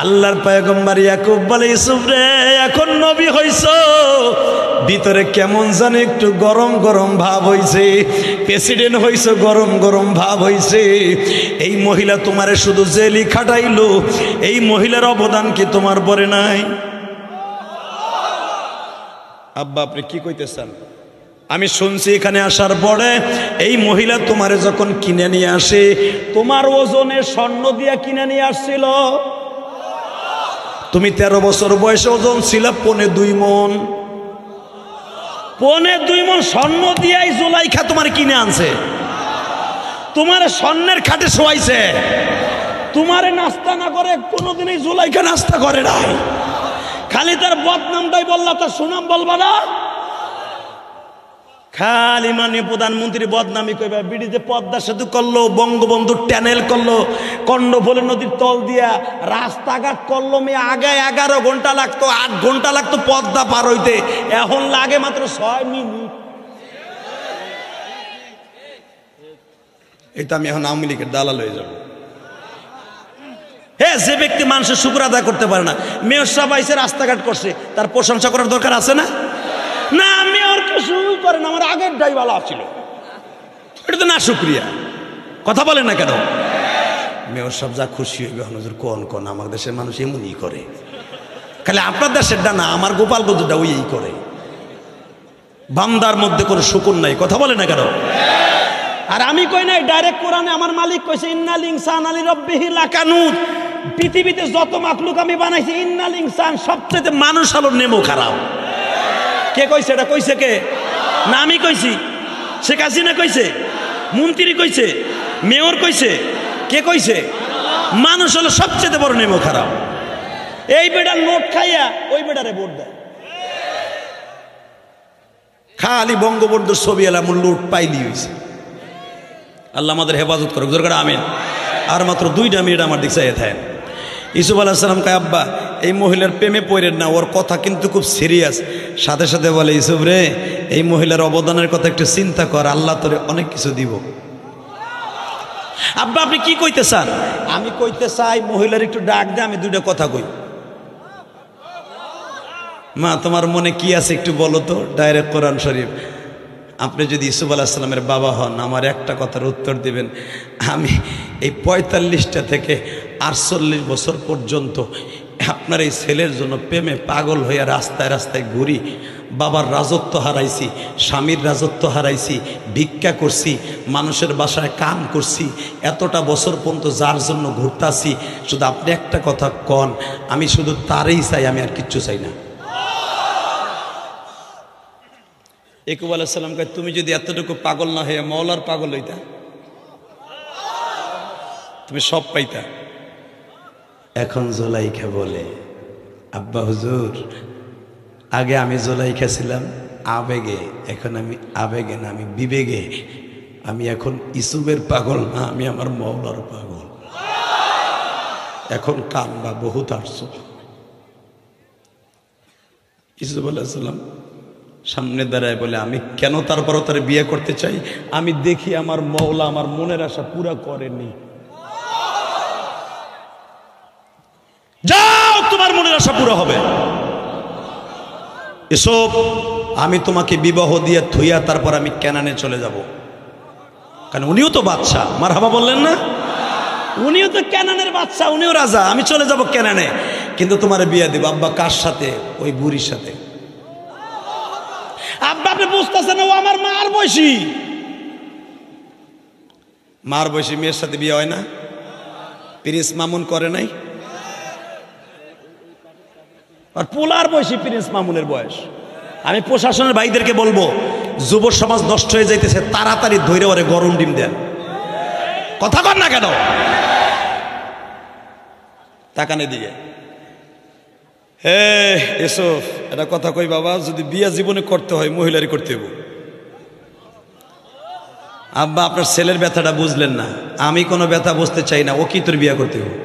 আল্লাহর পয়গম্বর ইয়াকুব বলে ইউসুফ রে এখন নবী হইছো, ভিতরে কেমন জানে একটু গরম গরম ভাব হইছে, প্রেসিডেন্ট হইছো গরম গরম ভাব হইছে। এই মহিলা তোমারে শুধু জেলই খাটাইলো, এই মহিলার অবদান কি তোমার পরে নাই? আব্বা আপনি কি কইতেছেন? আমি শুনছি এখানে আসার পরে এই মহিলা তোমারে যখন কিনে নিয়ে আসে, তোমার ওজনে স্বর্ণ দিয়া কিনে নিয়ে আসছিল। তুমি 13 বছর বয়সে ওজন ছিল 2.25 মণ। 2.25 মণ স্বর্ণ দিয়াই জুলাইখা তোমার কিনে আনছে, তোমার স্বর্ণের খাটে শোয়াইছে। তোমারে নাস্তা না করে কোনোদিনই জুলাইখা নাস্তা করে নাই। খালি তার বদনামটাই বললা, তার সুনাম বলবা না। খালি মানে প্রধানমন্ত্রী বদনামি কইবা, বিডি যে পদ্মা সেতু করলো, বঙ্গবন্ধু ট্যানেল করলো, কর্ণফুলী নদীর তল দিয়া রাস্তাঘাট করলো, মেয়ে আগে 11 ঘন্টা লাগতো, 8 ঘন্টা লাগতো পদ্মা পার হইতে, এখন লাগে মাত্র 6 মিনিট। এটা আমি এখন আওয়ামী লীগের দালাল হয়ে যাব। হ্যাঁ, যে ব্যক্তি মানুষের শুকর আদায় করতে পারে না, মেয়র সাহেব আইসে রাস্তাঘাট করছে, তার প্রশংসা করার দরকার আছে না? না, মেয়র কিছুই করে না, আমার আগের ড্রাইভার ছিল, এটা তো না শুক্রিয়া। কথা বলেন না কেন? মেয়র সাহেব যা খুশি হইবে হুজুর কোন আমার দেশের মানুষ এমনই করে, খালি আপনার দেশেরটা না, আমার গোপালগঞ্জটা ওই করে। বান্দার মধ্যে কোনো শুকুর নাই। কথা বলে না কেন? আর আমি কই নাই, ডাইরেক্ট কোরআনে আমার মালিক কইছে ইন্নাল ইনসানা লিরাব্বিহি লাকানুত। পৃথিবীতে যত মাখলুক আমি বানাইছি, ইন্নাল ইনসান সবচেয়ে মানুষ হলো নেমো খারাপ। কে কইছে? এটা কইছে কে? না আমি কইছি? শেখ হাসিনা কইছে? মন্ত্রী কইছে? মেয়র কইছে? কে কইছে? মানুষ হলো সবচেয়ে বড় নেমো খারাপ। এই বেটার নোট খাইয়া ওই বেটারে ভোট দেয়। খালি বঙ্গবন্ধুর ছবি এলাম লুট পাইলি হয়েছে। আল্লাহ আমাদের হেফাজত করুক, দরকার আমিন। আর মাত্র 2 মিনিট আমার দিক চাইয়ে থাকেন। ইউসুফ আলাইহিস সালাম কয় আব্বা এই মহিলার প্রেমে পড়েন না, ওর কথা কিন্তু খুব সিরিয়াস। সাথে সাথে বলে ইউসুফ রে এই মহিলার অবদানের কথা একটু চিন্তা কর, আল্লাহ তোরে অনেক কিছু দিব। আব্বা আপনি কি কইতে চান? আমি কইতে চাই মহিলার একটু ডাক দে, আমি 2টা কথা কই। মা তোমার মনে কি আছে একটু বলো তো। ডাইরেক্ট কোরআন শরীফ। আপনি যদি ইউসুফ আলাইহিস সালামের বাবা হন, আমার একটা কথার উত্তর দিবেন, আমি এই 45টা থেকে 48 বছর পর্যন্ত আপনার এই ছেলের জন্য প্রেমে পাগল হইয়া রাস্তায় রাস্তায় ঘুরি। বাবার রাজত্ব হারাইছি, স্বামীর রাজত্ব হারাইছি, ভিক্ষা করছি, মানুষের বাসায় কাম করছি, এতটা বছর পর্যন্ত যার জন্য ঘুরতাছি। শুধু আপনি একটা কথা কন, আমি শুধু তারই চাই, আমি আর কিচ্ছু চাই না। ইয়াকুব আলাইহিস সালাম কয় তুমি যদি এতটুকু পাগল না হয়ে মওলার পাগল হইতা তুমি সব পাইতা। এখন জুলাইখা বলে আব্বা হুজুর আগে আমি জুলাইখা ছিলাম আবেগে, এখন আমি আবেগে না আমি বিবেগে, আমি এখন ইসুফের পাগল না আমি আমার মওলার পাগল। এখন কান্দা বহুত আসছো। ইসুফ আলাইহিস সালাম সামনে দাঁড়ায় বলে আমি কেন তারপরও তার বিয়ে করতে চাই, আমি দেখি আমার মওলা আমার মনের আশা পুরা করেনি। যাও তোমার মনের আশা পুরো হবে। এসব আমি তোমাকে বিবাহ দিয়ে থুইয়া তারপর আমি কেনানে চলে যাব, কারণ উনিও তো বাদশা। মারহাবা বললেন না? উনিও তো কেনানের বাদশা, উনিও রাজা, আমি চলে যাব কেনানে, কিন্তু তোমার বিয়ে দেব। আব্বা কার সাথে? ওই বুড়ির সাথে। আব্বা আপনি বুঝতেছেন ও আমার মার বয়সী, মার বয়সী মেয়ের সাথে বিয়ে হয় না? প্রিন্স মামুন করে নাই? আর পোলার বয়সী প্রিন্স মামুনের বয়স। আমি প্রশাসনের ভাইদেরকে বলবো যুব সমাজ নষ্ট হয়ে যাইতেছে, তাড়াতাড়ি ধৈর্য ওরে গরম ডিম দেন। কথা কর না কেন? তাকানে দিকে হে এসো এটা কথা কই বাবা, যদি বিয়ে জীবনে করতে হয় মহিলারই করতে হবে। আব্বা আপনার ছেলের ব্যথাটা বুঝলেন না, আমি কোনো ব্যথা বুঝতে চাই না, ও কি তোর বিয়ে করতে হবে?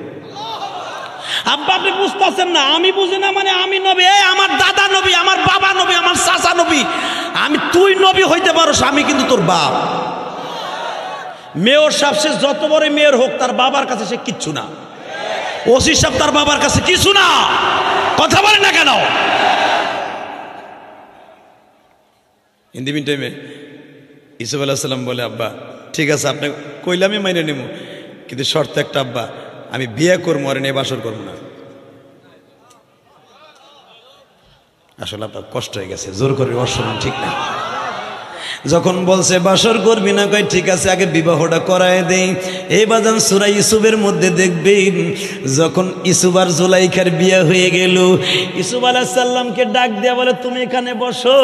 আব্বা আপনি বুঝতেছেন না, আমি বুঝি না মানে আমি নবী, আমার দাদা নবী, আমার বাবা নবী, আমার চাচা নবী, আমি তুই নবী হইতে পারোস, আমি কিন্তু তোর বাপ। মেয়র সাহেব সে যত বড় মেয়র হোক তার বাবার কাছে সে কিচ্ছু না, ওসি সাহেব তার বাবার কাছে কিছু না। কথা বলেন না কেন? ইন দি মিন টাইমে ইসুফ আলাইহিস সালাম বলে আব্বা ঠিক আছে আপনি কইলে আমি মাইনে নেব, কিন্তু শর্ত একটা আব্বা, আমি বিয়ে করবো আর নিয়ে বাসর করবো না। আসলে আপনার কষ্ট হয়ে গেছে, জোর করে অসম্মান ঠিক না। যখন বলছে বাসর করবি না, কয় ঠিক আছে আগে বিবাহটা করায় দেই। এই বাজান সূরা ইউসুফের মধ্যে দেখবেন যখন ইউসুফ আর জুলাইখার বিয়ে হয়ে গেল, ইউসুফ আলাইহিস সালামকে ডাক দিয়া বলে তুমি এখানে বসো,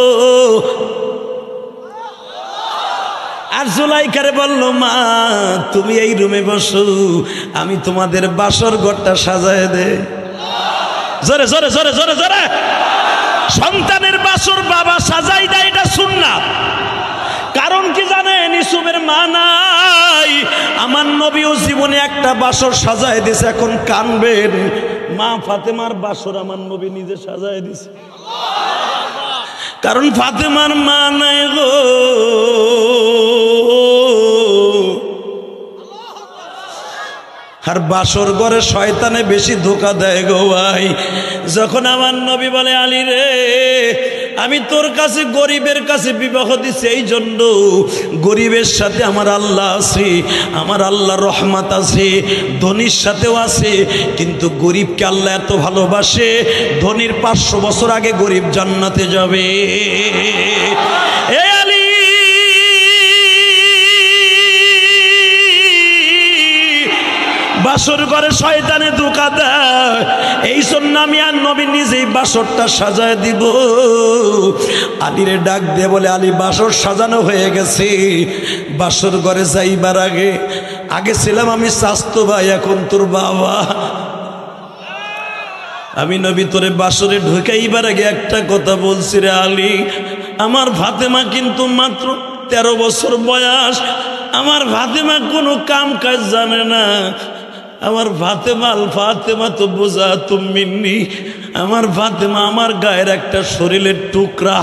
আর জুলাইখারে বলল মা তুমি এই রুমে বসো, আমি তোমাদের বাসর ঘরটা সাজায় দে। জোরে জোরে জোরে জোরে জোরে। সন্তানের বাসর বাবা সাজাই দেয়, এটা সুন্নাত। কারণ কি জানেন? ইউসুফের মা নাই, আমার নবীও জীবনে একটা বাসর সাজায় দিয়েছে, এখন কানবেন। মা ফাতেমার বাসর আমার নবী নিজে সাজায় দিয়েছে, কারণ ফাতেমার মা নাই গো। আর বাসর ঘরে শয়তানে বেশি ধোকা দেয় গো ভাই। যখন আমার নবী বলে আলী রে আমি তোর কাছে গরিবের কাছে বিবাহ দিছি, এই জন্য গরিবের সাথে আমার আল্লাহ আছে, আমার আল্লাহ রহমত আছে, ধনীর সাথেও আছে, কিন্তু গরিবকে আল্লাহ এত ভালোবাসে, ধনীর 500 বছর আগে গরিব জান্নাতে যাবে। এই আলী বাসর ঘরে শয়তানে ধোঁকা দেয়, এই জন্য আমি আর নবী নিজেই বাসরটা সাজায় দিব। আলীরে ডাক দিয়ে বলে আলী বাসর সাজানো হয়ে গেছে, বাসর ঘরে যাইবার আগে আগে ছিলাম আমি চাচতো ভাই, এখন তোর বাবা। আমি নবী তোরে বাসরে ঢুকাইবার আগে একটা কথা বলছি রে আলী, আমার ফাতেমা কিন্তু মাত্র 13 বছর বয়স, আমার ফাতেমা কোনো কাম কাজ জানে না, আমার ফাতেমা আল ফাতেমা তো বোঝা তুমি, আমার ফাতেমা আমার গায়ের একটা শরীরের টুকরা।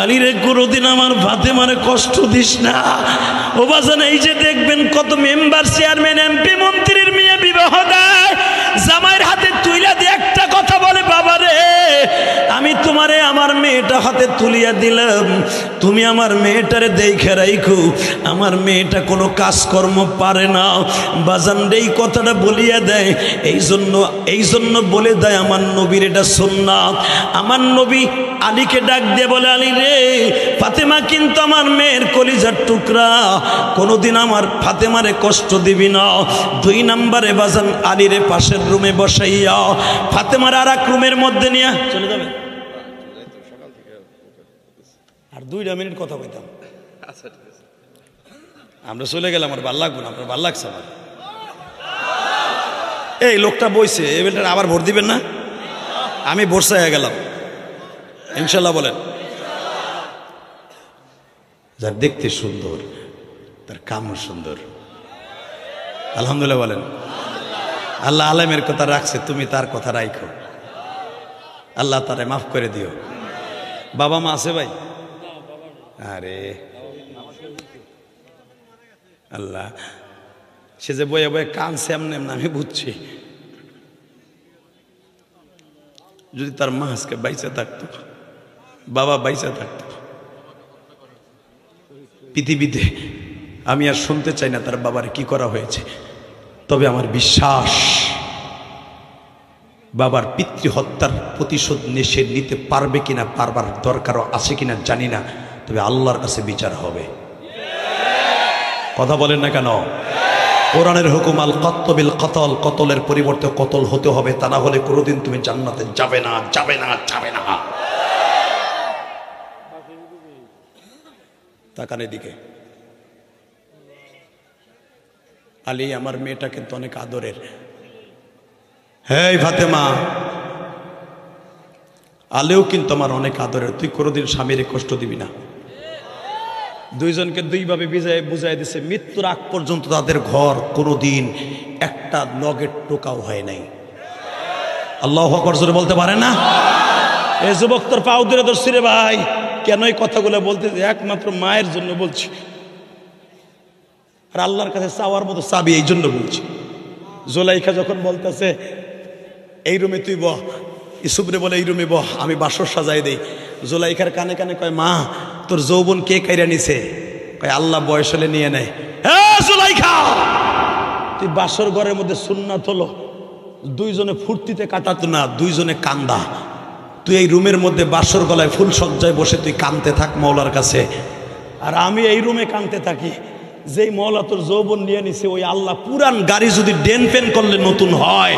আলী রে কোনোদিন আমার ফাতেমারে কষ্ট দিস না। ও বাজান এই যে দেখবেন কত মেম্বার চেয়ারম্যান এমপি মন্ত্রীর মেয়ে বিবাহ দেয়, জামাইয়ের হাতে তুইলা দিয়ে একটা কথা বলে বাবা রে আমি তোমারে আমার মেয়েটা হাতে তুলিয়া দিলাম, তুমি আমার মেয়েটারে দেখে রাখো, আমার মেয়েটা কোনো কাজকর্ম পারে না। বাজান এই কথাটা বলিয়া দেয়, এই জন্য বলে দেয় আমার নবীর এটা সুন্নাত। আমার নবী আলীকে ডাক দিয়ে বলে আলী রে ফাতেমা কিন্তু আমার মেয়ের কলিজার টুকরা, কোনোদিন আমার ফাতেমারে কষ্ট দিবি না। 2 নম্বরে বাজান আলীরে পাশের রুমে বসাইয়া ফাতেমার আর এক রুমের মধ্যে নিয়ে চলে যাবে। আর 2 মিনিট কথা কইতাম। আমরা চলে গেলাম, আমার ভাল লাগবো না, আপনার ভাল লাগছে আমার। এই লোকটা বইছে, এই বেলটা আবার ভোট দিবেন না? আমি বর্ষা হয়ে গেলাম ইনশাল্লাহ। বলেন, যার দেখতে সুন্দর তার কামও সুন্দর। আলহামদুলিল্লাহ বলেন। আল্লাহ আলেমের কথা রাখছে, তুমি তার কথা রাখো, আল্লাহ তারে মাফ করে দিও। বাবা মা আছে ভাই? আরে আল্লাহ, সে যে বয়ে বয়ে কানছে এমন এমন আমি বুঝছি। যদি তার মা আজকে বাইচা থাকতো, বাবা বাইচা থাকতো, পৃথিবীতে আমি আর শুনতে চাই না তার বাবার কি করা হয়েছে। তবে আমার বিশ্বাস বাবার পিতৃহত্যার প্রতিশোধ সে নিতে পারবে কিনা, পারবার দরকারও আছে কিনা জানি না, তবে আল্লাহর কাছে বিচার হবে। কথা বলেন না কেন? কোরআনের হুকুম আল কাত্ত বিল কতল, কতলের পরিবর্তে কতল হতে হবে, তা না হলে কোনোদিন তুমি জান্নাতে যাবে না, যাবে না, যাবে না। তাকান এদিকে। আলী আমার মেয়েটা কিন্তু অনেক আদরের। হ্যাঁ ফাতেমা, আলেও কিন্তু আমার অনেক আদরের, তুই কোনোদিন স্বামীরে কষ্ট দিবি না। দুইজনকে দুইভাবে বুঝাই দিছে, মৃত্যুর আগ পর্যন্ত তাদের ঘর কোনোদিন একটা নগের টোকাও হয় নাই। আল্লাহু আকবার জোরে বলতে পারে না? এই যুবক তোর পাও ধরে ধরছি রে ভাই। কেন এই কথাগুলো বলতে? একমাত্র মায়ের জন্য বলছি, আর আল্লাহর কাছে চাওয়ার মতো চাবি, এই জন্য বলছি। জোলাইখা যখন বলতেছে এই রুমে তুই বহ, ইসুফরে বলে এই রুমে বহ, আমি বাসর সাজাই দেই। জোলাইখার কানে কানে কয়, মা তোর যৌবন কে কাইরা নিছে? কয় আল্লাহ বয়স হলে নিয়ে নেয়। হ্যাঁ জোলাইখা, তুই বাসর ঘরের মধ্যে সুন্নাত হলো দুইজনে ফুর্তিতে কাটাতো না, দুইজনে কান্দা। তুই এই রুমের মধ্যে বাসর গলায় ফুল সজ্জায় বসে তুই কানতে থাক মৌলার কাছে, আর আমি এই রুমে কানতে থাকি। যেই মৌলা তোর যৌবন নিয়ে নিছে, ওই আল্লাহ পুরান গাড়ি যদি ডেন পেন করলে নতুন হয়,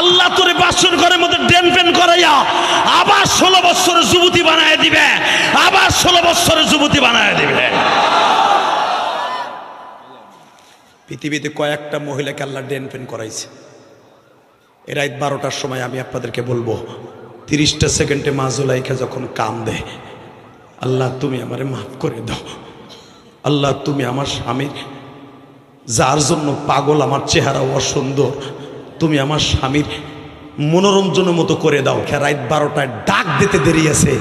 আল্লাহ তোরে বাসর ঘরের মধ্যে ডেন পেন করাইয়া আবার 16 বছরের যুবতী বানায় দিবে, আবার 16 বছরের যুবতী বানায় দিবে। পৃথিবীতে কয়েকটা মহিলাকে আল্লাহ ডেন পেন করাইছে। এ রাত 12টার সময় আমি আপনাদেরকে বলবো, 30টা সেকেন্ডে মা জুলাইখা যখন কান্দে, আল্লাহ তুমি আমারে মাফ করে দাও, আল্লাহ তুমি আমার স্বামীর যার জন্য পাগল, আমার চেহারা অসুন্দর, তুমি আমার স্বামীর মনোরঞ্জনের মতো করে দাও। রাত 12টায় ডাক দিতে দেরি আছে,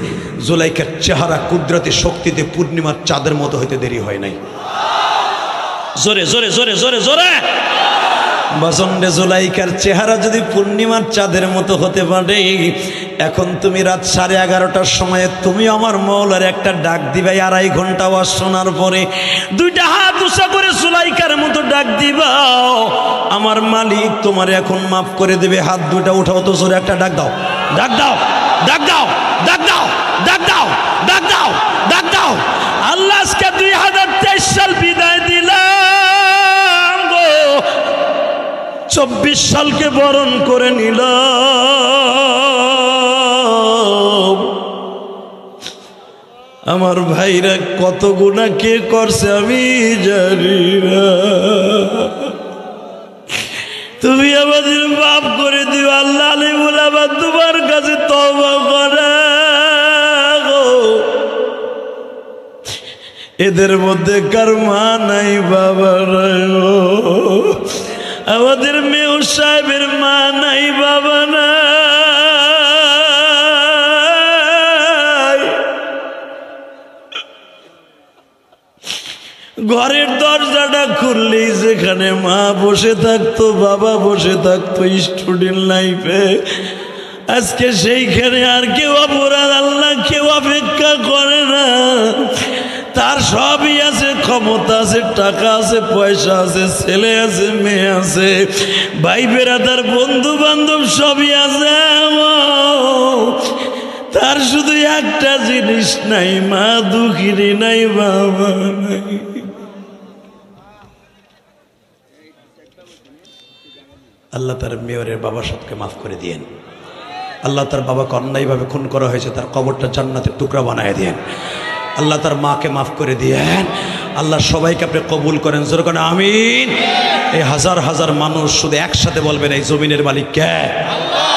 জুলাইখার চেহারা কুদরতি শক্তিতে পূর্ণিমার চাঁদের মতো হইতে দেরি হয় নাই। জোরে জোরে জোরে জোরে জোরে বসন্ডে জুলাইখার চেহারা যদি পূর্ণিমার চাঁদের মতো হতে পারে, এখন তুমি রাত 11:30টার সময়ে তুমি আমার মৌলার একটা ডাক দিবে, 2.5 ঘন্টা ওয়াজ শোনার পরে 2টা হাত উঁচা করে জুলাইখার মতো ডাক দিবা, আমার মালিক তোমার এখন মাফ করে দেবে। হাত 2টা উঠাও তো, জোরে একটা ডাক দাও, ডাক দাও, ডাক দাও, ডাক দাও, ডাক দাও, ডাক দাও, ডাক দাও। আল্লাহ আজকে 2023 সাল বিদায় দিলাম গো, 24 সালকে বরণ করে নিলাম। আমার ভাইরা কত গুনাহ কে করছে আমি জানি না, তুমি আমাদের মাফ করে দিও আল্লাহ। আলী বলে আবার তোমার কাছে তওবা করে গো। এদের মধ্যে কার মা নাই, বাবা নাই, আমাদের মেয়ে সাহেবের মা নাই, বাবা নাই। ঘরের দরজাটা খুললেই যেখানে মা বসে থাকতো, বাবা বসে থাকতো স্টুডেন্ট লাইফে, আজকে সেইখানে আর কেউ অপরাধ আল্লাহ কেউ অপেক্ষা করে না। তার সবই আছে, ক্ষমতা আছে, টাকা আছে, পয়সা আছে, ছেলে আছে, মেয়ে আছে, ভাই বেরাদার, বন্ধু বান্ধব সবই আছে, তার শুধু একটা জিনিস নাই, মা দুঃখিনী নাই, বাবা নাই। আল্লাহ তার মেয়রের বাবা সবকে মাফ করে দিয়েন। আল্লাহ তার বাবাকে অন্যায়ভাবে খুন করা হয়েছে, তার কবরটা জান্নাতের টুকরা বানায় দেন। আল্লাহ তার মাকে মাফ করে দিয়েন। আল্লাহ সবাইকে আপনি কবুল করেন, জোরে করেন আমিন। এই হাজার হাজার মানুষ শুধু একসাথে বলবেন এই জমিনের মালিক কে? আল্লাহ।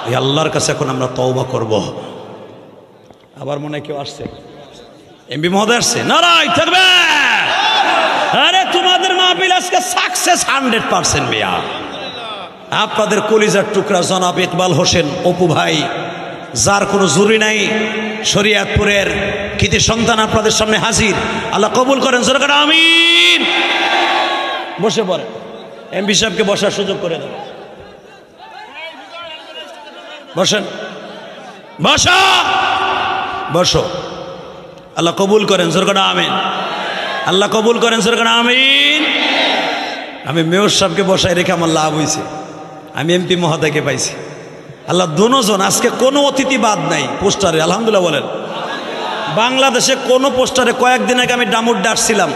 এই আল্লাহর কাছে এখন আমরা তওবা করব। আবার মনে হয় কেউ আসছে, এমপি মহোদয় আসছে, নারাই থাকবে। আরে তোমাদের মাহফিল আজকে সাকসেস 100% মিয়া। আপনাদের কলিজার টুকরা জনাব ইকবাল হোসেন অপু ভাই, যার কোনো জুরি নাই, শরীয়তপুরের কৃতি সন্তান আপনাদের সামনে হাজির। আল্লাহ কবুল করেন, জোরে করেন আমিন। বসে পড়েন, এমপি সাহেবকে বসার সুযোগ করে দেন। বসেন, বসো বসো। আল্লাহ কবুল করেন, জোরে করেন আমিন। আল্লাহ কবুল করেন, জোরে করেন আমিন। আমি মেয়র সাহেবকে বসায় রেখে আমার লাভ হয়েছে, আমি এমপি মহোদয়কে পাইছি। আল্লাহ দুজন, আজকে কোনো অতিথি বাদ নাই পোস্টারে, আলহামদুলিল্লাহ বলেন। বাংলাদেশে কোনো পোস্টারে, কয়েকদিন আগে আমি ডামুর ডাকছিলাম,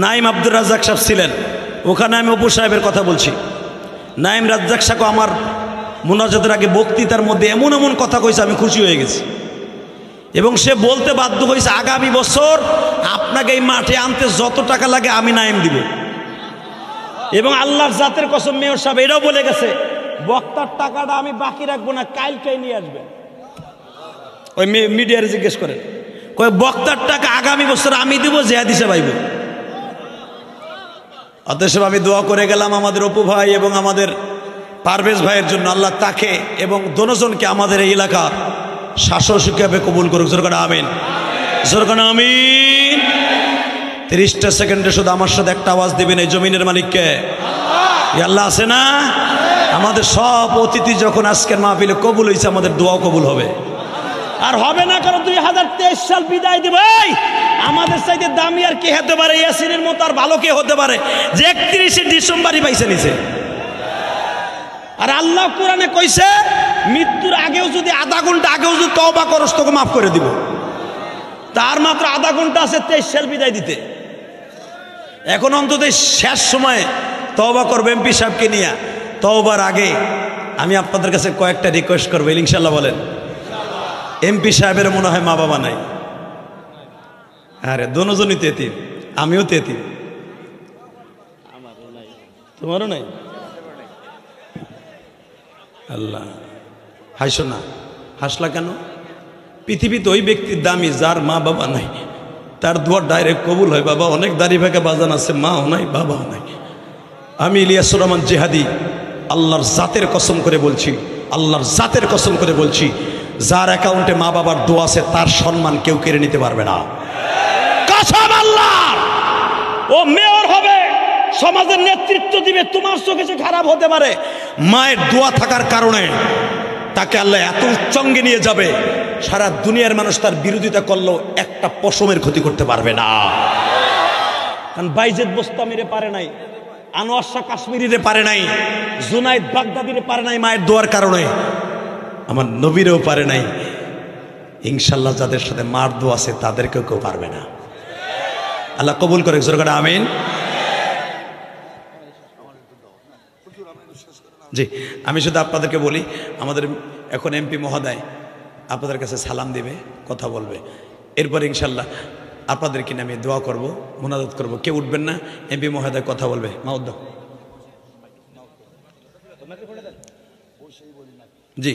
নাইম আব্দুর রাজ্জাক সাহেব ছিলেন ওখানে, আমি অপু সাহেবের কথা বলছি। নাইম রাজ্জাক সাহেব আমার মুনাজাতের আগে বক্তৃতার মধ্যে এমন এমন কথা কইছে, আমি খুশি হয়ে গেছি। এবং সে বলতে বাধ্য হয়েছে, আগামী বছর আপনাকে এই মাঠে আনতে যত টাকা লাগে আমি নাইম দিব। এবং আল্লাহর জাতের কসম মেয়র সাহেব এটাও বলে গেছে, বক্তার টাকাটা আমি বাকি রাখবো না, কালকেই নিয়ে আসবেন। ওই মিডিয়ারে জিজ্ঞেস করেন, কয় বক্তার টাকা আগামী বছর আমি দিব, জিহাদ হিসেবে আইব। অতএব আমি দোয়া করে গেলাম আমাদের অপু ভাই এবং আমাদের পারভেজ ভাইয়ের জন্য, আল্লাহ তাকে এবং দনজনকে আমাদের এই এলাকা শাসক হিসেবে কবুল করুক, জোরে করেন আমিন। জোরে করেন আমিন। 30টা সেকেন্ডে শুধু আমার সাথে একটা আওয়াজ দিবেন, এই জমিনের মালিককে আল্লাহ আছে না? আমাদের সব অতিথি যখন আজকের মাহফিলে কবুল হয়েছে, আমাদের দোয়াও কবুল হবে। আর হবে না কারণ 2023 সাল বিদায় দিবে, আমাদের চাইতে দামি আর কে হতে পারে? ইয়াসিনের মতো আর ভালো কে হতে পারে যে 31শে ডিসেম্বরই পাইছে নিছে? আর আল্লাহ কোরআনে কইছে, মৃত্যুর আগেও যদি আধা ঘন্টা আগেও যদি তওবা করস তোকে মাফ করে দিব। তার মাত্র আধা ঘন্টা আছে 23 সাল বিদায় দিতে। এখন অন্তত শেষ সময়ে তওবা করবো এমপি সাহেবকে নিয়ে। তওবার আগে আমি আপনাদের কাছে কয়েকটা রিকোয়েস্ট করবো, ইনশাল্লাহ বলেন। এমপি সাহেবের মনে হয় মা বাবা নাই। আরে দোনোজনই তেতিম, আমিও তেতিম, তোমারও নাই। আল্লাহ, হাসো না, হাসলা কেন? পৃথিবীতে ওই ব্যক্তির দামি যার মা বাবা নাই, তার দোয়া ডাইরেক্ট কবুল হয়। বাবা অনেক দাড়ি ভাগে বাজান আছে, মাও নাই বাবাও নাই। আমি ইলিয়াসুর রহমান জিহাদি আল্লাহর জাতের কসম করে বলছি, আল্লাহর জাতের কসম করে বলছি, যার অ্যাকাউন্টে মা বাবার দোয়া আছে তার সম্মান কেউ কেড়ে নিতে পারবে না। কসম আল্লাহ। ও মেয়র হবে, সমাজের নেতৃত্ব দিবে, তোমার চোখে সে খারাপ হতে পারে, মায়ের দোয়া থাকার কারণে তাকে আল্লাহ এত উচ্চঙ্গে নিয়ে যাবে, সারা দুনিয়ার মানুষ তার বিরোধিতা করলেও একটা পশমের ক্ষতি করতে পারবে না। কারণ বাইজেদ বোস্তামিরে পারে নাই, আনোয়ার শাহ কাশ্মীরিরে পারে নাই, জুনাইদ বাগদাদিরে পারে নাই মায়ের দোয়ার কারণে, আমার নবীরেও পারে নাই। ইনশাল্লাহ যাদের সাথে মার দোয়া আছে তাদেরকেও কেউ পারবে না। আল্লাহ কবুল করে, জোরে করে আমিন। জি, আমি শুধু আপনাদেরকে বলি, আমাদের এখন এমপি মহোদয় আপনাদের কাছে সালাম দিবে, কথা বলবে, এরপর ইনশাল্লাহ আপনাদেরকে নিয়ে আমি দোয়া করব, মুনাজাত করব। কেউ উঠবেন না, এমপি মহোদয় কথা বলবে। মাউদ্দ জি,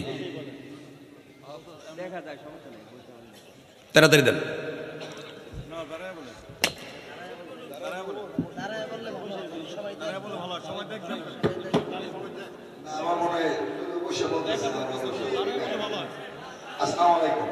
তাড়াতাড়ি দেন। আসসালামু আলাইকুম।